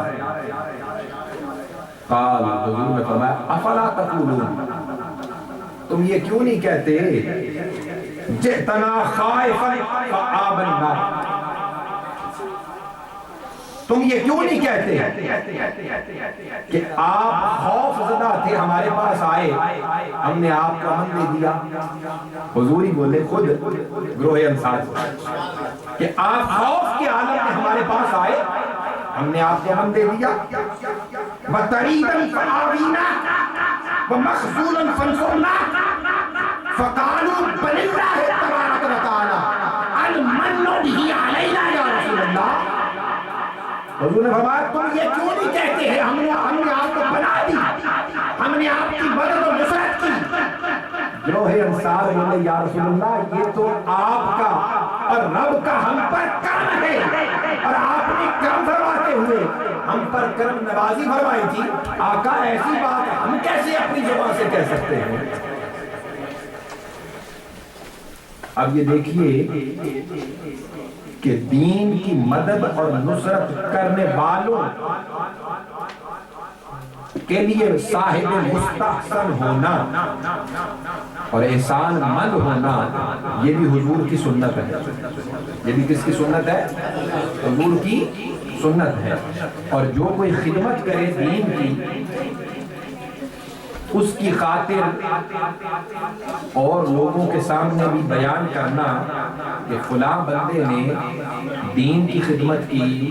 قال، حضور نے فرمایا افلا تقولون، تم یہ کیوں نہیں کہتے جئتنا خائفا فآمنا، تم یہ کیوں نہیں کہتے کہ آپ خوف زدہ تھے، ہمارے پاس آئے، ہم نے آپ کو امن دے دیا. حضور ہی بولے خود گروہ انصار کہ آپ خوف کے عالم میں ہمارے پاس آئے، ہم نے آپ کو امن دے دیا. وَتَرِيدًا فَآوِينَا وَمَخْزُولًا فَانْصُرْنَا فَقَالُوا بَلِ اللَّهِ تَبَارَكَ وَتَعَالَى الْمَنُّ بِهِ عَلَيْنَا یا رسول اللہ. حضور نے فرمایا تم یہ کیوں نہیں کہتے ہیں ہم نے آپ کو بنا دی، ہم نے آپ کی مدد و نصرت کی. گروہ انصار بولے یا رسول اللہ یہ تو آپ کا اور رب کا ہم پر کرم ہے، اور آپ نے کرم فرماتے ہوئے ہم پر کرم نوازی فرمائی تھی. آقا ایسی بات ہم کیسے اپنی زبان سے کہہ سکتے ہیں؟ اب یہ دیکھیے کہ دین کی مدد اور نصرت کرنے والوں کے لیے صاحب مستحسن ہونا اور احسان مند ہونا یہ بھی حضور کی سنت ہے. یہ بھی کس کی سنت ہے؟ حضور کی سنت ہے. اور جو کوئی خدمت کرے دین کی، اس کی خاطر اور لوگوں کے سامنے بھی بیان کرنا کہ فلاں بندے نے دین کی خدمت کی،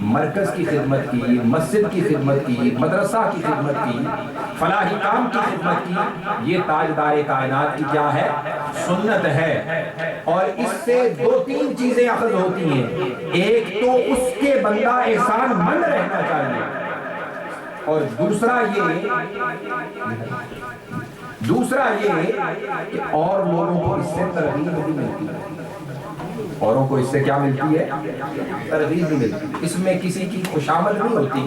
مرکز کی خدمت کی، مسجد کی خدمت کی، مدرسہ کی خدمت کی، فلاحی کام کی خدمت کی، یہ تاجدار کائنات کی کیا ہے؟ سنت ہے. اور اس سے دو تین چیزیں اخذ ہوتی ہیں. ایک تو اس کے بندہ احسان مند رہنا چاہیے، اور دوسرا یہ کہ اور لوگوں کو اس سے ترغیب بھی ملتی ہے. اوروں کو اس سے کیا ملتی ہے؟ ترغیب بھی ملتی ہے. اس میں کسی کی خوشامد نہیں ہوتی،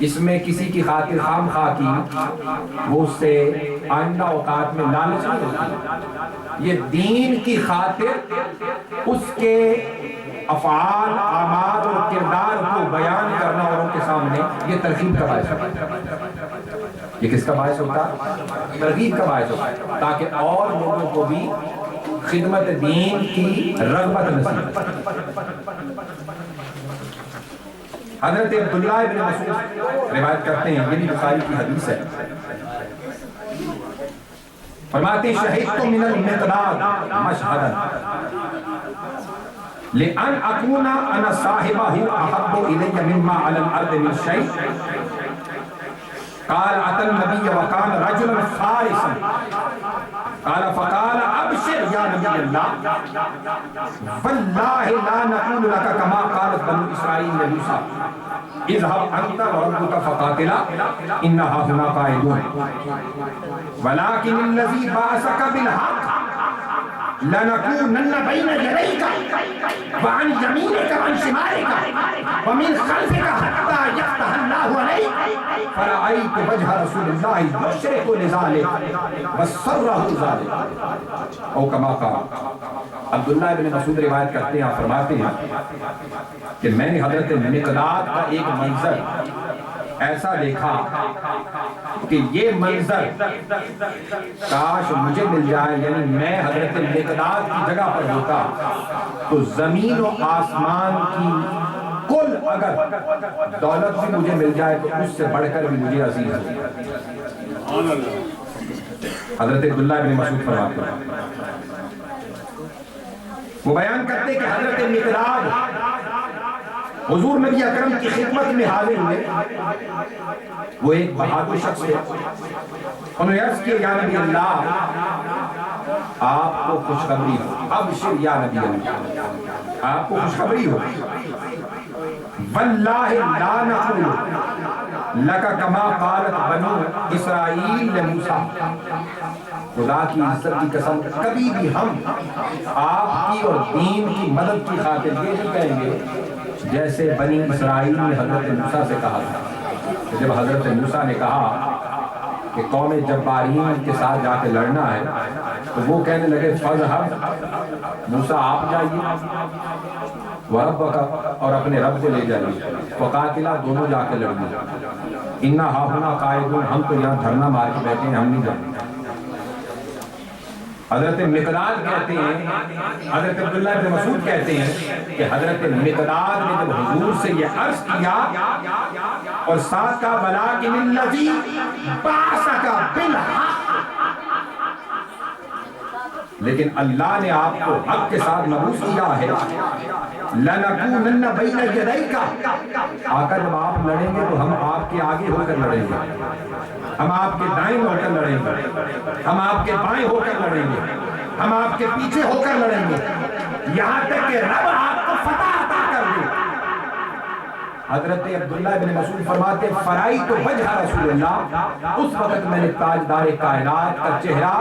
اس میں کسی کی خاطر خام خواہ کی وہ اس سے آئندہ اوقات میں لالچ نہیں ہوتی. یہ دین کی خاطر اس کے افعال، اعمال اور کردار کو بیان کرنا اوروں کے سامنے، یہ ترغیب کا باعث ہوتا ہے. یہ کس کا باعث ہوتا ہے؟ ترغیب کا باعث ہوتا ہے، تاکہ اور لوگوں کو بھی خدمت دین کی رغبت نصیب. حضرت عبداللہ ابن مسعود روایت کرتے ہیں، یہ بھی بخاری کی حدیث ہے، فرماتے ہیں شہدت من المقداد مشہدا لأن أكون أنا صاحبه أحب إلي مما على الأرض من شيء. قال أتى النبي وكان رجلا فارسا قال فقال أبشر يا نبي الله والله لا نقول لك كما قالت بنو إسرائيل لموسى اذهب أنت وربك فقاتلا إنها هنا قاعدون ولكن الذي بعثك بالحق لنكونن بين يديك وعن يمينك وعن شمالك ومن خلفك حتى يفتح الله عليك. فرأيت وجه رسول الله يشرق لذلك وسره ذلك او كما قال. عبداللہ ابن مسعود روایت کرتے ہیں، فرماتے ہیں کہ میں نے حضرت مقداد کا ایک منظر ایسا دیکھا کہ یہ منظر کاش مجھے مل جائے، یعنی میں حضرت مقداد کی جگہ پر ہوتا تو زمین و آسمان کی کل اگر دولت بھی مجھے مل جائے تو اس سے بڑھ کر بھی مجھے عزیز ہے. حضرت عبداللہ ابن مسعود فرماتے ہیں، وہ بیان کرتے کہ حضرت مقداد حضور نبی اکرم کی خدمت میں حاضر ہوئے. وہ ایک بہادر شخص ہے. انہوں نے عرض کیا، یا نبی اللہ آپ کو خوشخبری ہو. ابشر یا نبی اللہ آپ کو خوشخبری ہو. واللہ لا نقول لکا کما قالت بنو اسرائیل لموسیٰ. خدا کی عزت کی قسم کبھی بھی ہم آپ کی اور دین کی مدد کی خاطر یہ نہیں کہیں گے جیسے بنی اسرائیل نے حضرت موسیٰ سے کہا تھا. جب حضرت موسیٰ نے کہا کہ قوم جبارین کے ساتھ جا کے لڑنا ہے تو وہ کہنے لگے فَذْهَبْ موسیٰ آپ جائیے وَرَبَّكَ اور اپنے رب کو لے جائیے فَقَاتِلَا دونوں جا کے لڑنا. اِنَّا هَاهُنَا قَاعِدُونَ ہم تو یہاں دھرنا مار کے بیٹھے ہیں، ہم نہیں جاتے. حضرت مقداد کہتے ہیں، حضرت عبداللہ بن مسعود کہتے ہیں کہ حضرت مقداد نے جب حضور سے یہ عرض کیا اور ساتھ کا وَلَٰكِنِ الَّذِي بَعَثَكَ بِالْحَقِّ، لیکن اللہ نے آپ کو حق کے ساتھ مبعوث کیا ہے. لَنَكُونَنَّ بَيْنَ يَدَيْكَ آقا جب آپ لڑیں گے تو ہم آپ کے آگے ہو کر لڑیں گے، ہم آپ کے دائیں ہو کر لڑیں گے، ہم آپ کے بائیں ہو کر لڑیں گے، ہم آپ کے پیچھے ہو کر لڑیں گے یہاں تک کہ رب آپ کو فتح عطا کر دے. حضرت عبداللہ بن مسعود فرماتے فرائیت وجہ رسول اللہ، اس وقت میں نے تاجدار کائنات کا چہرہ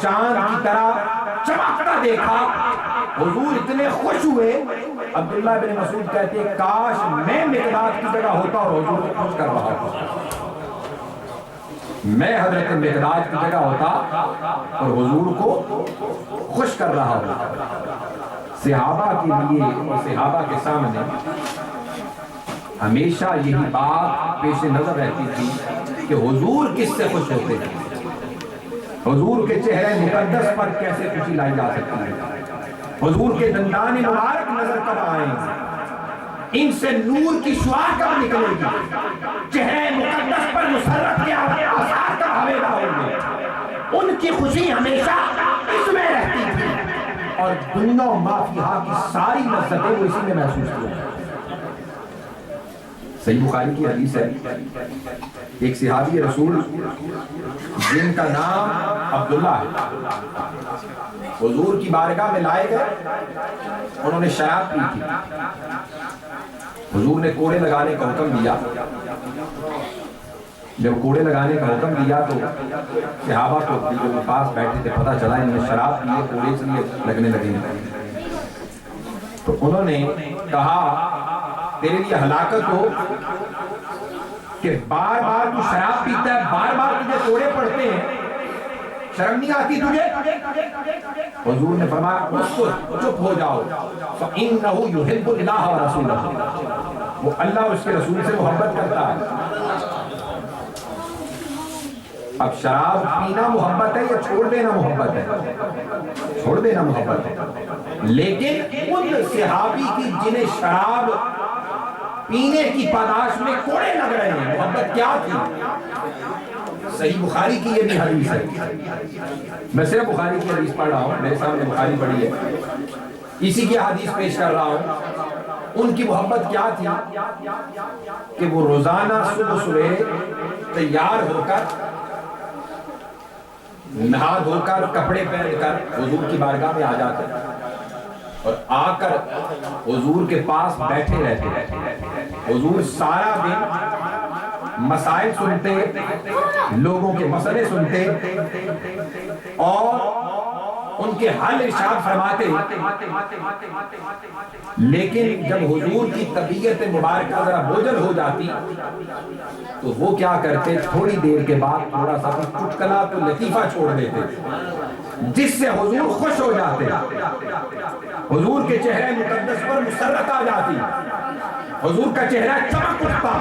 چاند کی طرح چمکتا دیکھا. حضور اتنے خوش ہوئے. عبداللہ بن مسعود کہتے ہیں کاش میں مقداد کی جگہ ہوتا اور حضور کو خوش کر رہا ہوتا. میں حضرت مقداد کی جگہ ہوتا اور حضور کو خوش کر رہا ہوتا. صحابہ کے لیے اور صحابہ کے سامنے ہمیشہ یہی بات پیش نظر رہتی تھی کہ حضور کس سے خوش ہوتے ہیں، حضور کے چہرے مقدس پر کیسے خوشی لائی جا سکتی ہے، حضور کے دندان مبارک نظر کب آئیں گے، ان سے نور کی شعاع کب نکلے گی، چہرے مقدس پر مسرت کے آثار کب ہویدا ہوں گے. ان کی خوشی ہمیشہ اس میں رہتی تھی اور دنیا و ما فیہا کی ساری لذتیں وہ اسی میں محسوس کی. صحیح بخاری کی حدیث ہے، ایک صحابی رسول جن کا نام عبداللہ ہے حضور کی بارگاہ میں لائے گئے. انہوں نے شراب پی تھی. حضور نے کوڑے لگانے کا حکم دیا. جب کوڑے لگانے کا حکم دیا تو صحابہ کو جو پاس بیٹھے تھے پتہ چلا انہوں نے شراب پیے، کوڑے اس لیے لگنے لگے. تو انہوں نے کہا تیرے لیے ہلاکت ہو کہ بار بار تو شراب پیتا ہے، بار بار تجھے کوڑے پڑتے ہیں، شرم نہیں آتی تجھے؟ حضور نے فرمایا اس کو چپ ہو جاؤ، فَإِنَّهُ يُحِبُّ اللَّهَ وَرَسُولَهُ وہ اللہ اور اس کے رسول سے محبت کرتا ہے. اب شراب پینا محبت ہے یا چھوڑ دینا محبت ہے؟ چھوڑ دینا محبت ہے. لیکن ان صحابی کی جنہیں شراب پینے کی پاداش میں کوڑے لگ رہے ہیں، محبت کیا تھی؟ صحیح بخاری کی یہ بھی حدیث ہے. میں صرف بخاری کی حدیث پڑھ رہا ہوں، میرے سامنے بخاری پڑھی ہے، اسی کی حدیث پیش کر رہا ہوں. ان کی محبت کیا تھی کہ وہ روزانہ صبح سویرے تیار ہو کر، نہا دھو کر، کپڑے پہن کر حضور کی بارگاہ میں آ جاتے اور آ کر حضور کے پاس بیٹھے رہتے. حضور سارا دن مسائل سنتے، لوگوں کے مسئلے سنتے اور ان کے حل ارشاد فرماتے. لیکن جب حضور کی طبیعت مبارکہ ذرا بوجھل ہو جاتی تو وہ کیا کرتے، تھوڑی دیر کے بعد تھوڑا سا چٹکلا تو لطیفہ چھوڑ دیتے جس سے حضور خوش ہو جاتے، حضور کے چہرے مقدس پر مسرت آ جاتی، حضور کا چہرہ چمک اٹھتا.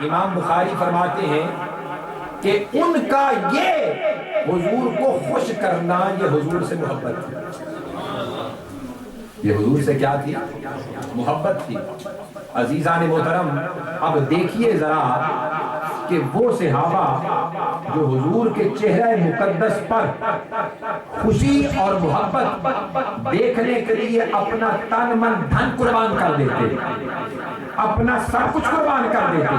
امام بخاری فرماتے ہیں کہ ان کا یہ حضور کو خوش کرنا، یہ حضور سے محبت تھی. یہ حضور سے کیا تھی؟ محبت تھی. عزیزان محترم، اب دیکھیے ذرا کہ وہ صحابہ جو حضور کے چہرہ مقدس پر خوشی اور محبت دیکھنے کے لیے اپنا تن من دھن قربان کر دیتے، اپنا سب کچھ قربان کر دیتے.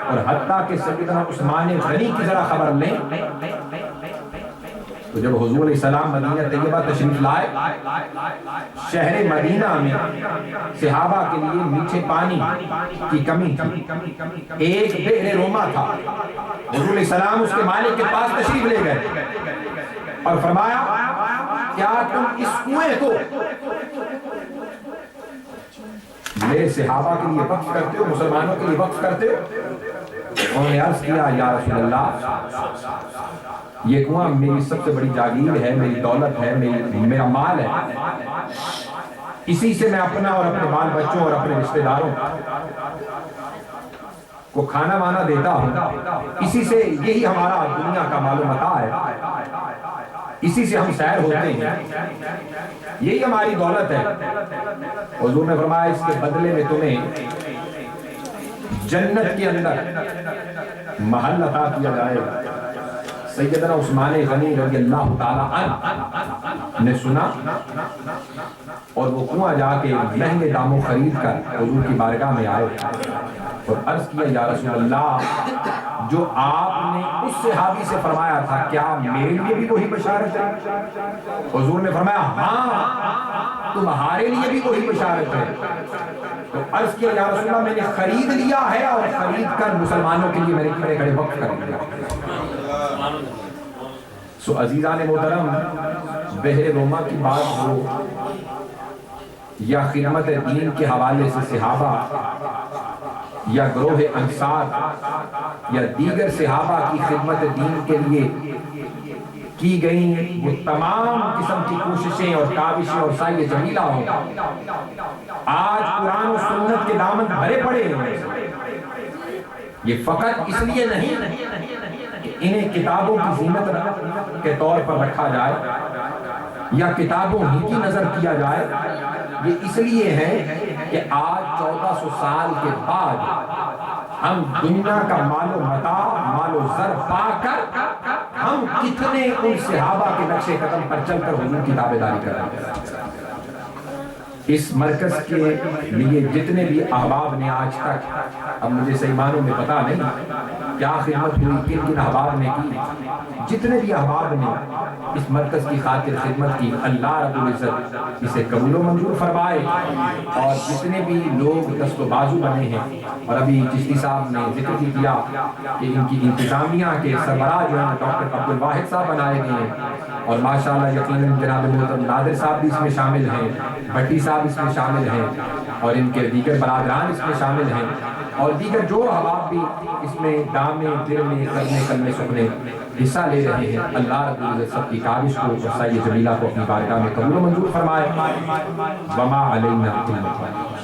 اور حتیٰ کہ سیدنا عثمان غنی کی ذرا خبر لیں تو جب حضور علیہ السلام مدینہ طیبہ تشریف لائے، شہر مدینہ میں صحابہ کے لیے میٹھے پانی کی کمی تھی. ایک بئر روما تھا. حضور علیہ السلام اس کے مالک کے پاس تشریف لے گئے اور فرمایا، کیا تم اس کنویں کو میرے صحابہ کے لیے وقف کرتے ہو، مسلمانوں کے لیے وقف کرتے ہو؟ انہوں نے عرض کیا، یا رسول اللہ، یہ کنواں میری سب سے بڑی جاگیر ہے، میری دولت ہے، میرا مال ہے، اسی سے میں اپنا اور اپنے بال بچوں اور اپنے رشتہ داروں کو کھانا وانا دیتا ہوں، اسی سے یہی ہمارا دنیا کا مال و متاع ہے، اسی سے ہم سیر ہوتے ہیں، یہی ہماری دولت ہے. حضور نے فرمایا، اس کے بدلے میں تمہیں جنت کے اندر محل عطا کیا جائے گا. سیدنا عثمان غنی رضی اللہ تعالیٰ عنہ نے سنا اور وہ کنواں جا کے مہنگے داموں خرید کر حضور کی بارگاہ میں آئے اور عرض کیا، یا رسول اللہ، جو آپ نے اس صحابی سے فرمایا تھا، کیا میرے لیے بھی وہی بشارت ہے؟ حضور نے فرمایا، ہاں، تمہارے لیے بھی وہی بشارت ہے. تو عرض کیا، یا رسول اللہ، میں نے خرید لیا ہے اور خرید کر مسلمانوں کے لیے میرے کھڑے کھڑے وقف کر دیا. سو عزیزان محترم، بحر روما کی بات ہو یا خدمت دین کے حوالے سے صحابہ یا گروہ انصار یا دیگر صحابہ کی خدمت دین کے لیے کی گئی وہ تمام قسم کی کوششیں اور کاوشیں اور سعی جمیلہ ہوں، آج قرآن و سنت کے دامن بھرے پڑے ہیں. یہ فقط اس لیے نہیں کہ انہیں کتابوں کی زینت کے طور پر رکھا جائے یا کتابوں ہی کی نظر کیا جائے، یہ اس لیے ہے کہ آج 1400 سال کے بعد ہم دنیا کا مال و متاع، مال و زر پا کر ہم کتنے ان صحابہ کے نقش قدم پر چل کر حضور کی تابعداری کر رہے ہیں. اس مرکز کے لیے جتنے بھی احباب نے آج تک، اب مجھے صحیح معنوں میں پتا نہیں کیا خدمت ہوئی، کن کن احباب نے کی، جتنے بھی احباب نے اس مرکز کی خاطر خدمت کی، اللہ رب العزت اسے قبول و منظور فرمائے. اور جتنے بھی لوگ دست و بازو بنے ہیں، اور ابھی چشتی صاحب نے ذکر بھی کیا کہ ان کی انتظامیہ کے سربراہ جو ہیں ڈاکٹر عبد الواحد صاحب بنائے گئے ہیں، اور ماشاءاللہ یقیناً جناب محترم نادر صاحب بھی اس میں شامل ہیں، بھٹی صاحب اس میں شامل ہیں، اور ان کے دیگر برادران اس میں شامل ہیں، اور دیگر جو احباب بھی اس میں دامے درمے کرنے کلمے سکنے حصہ لے رہے ہیں. اللہ رب العزت سب کی کاوش کو اور سعی جمیلہ کو اپنی بارگاہ میں قبول و منظور فرمائے. وما علینا الا البلاغ.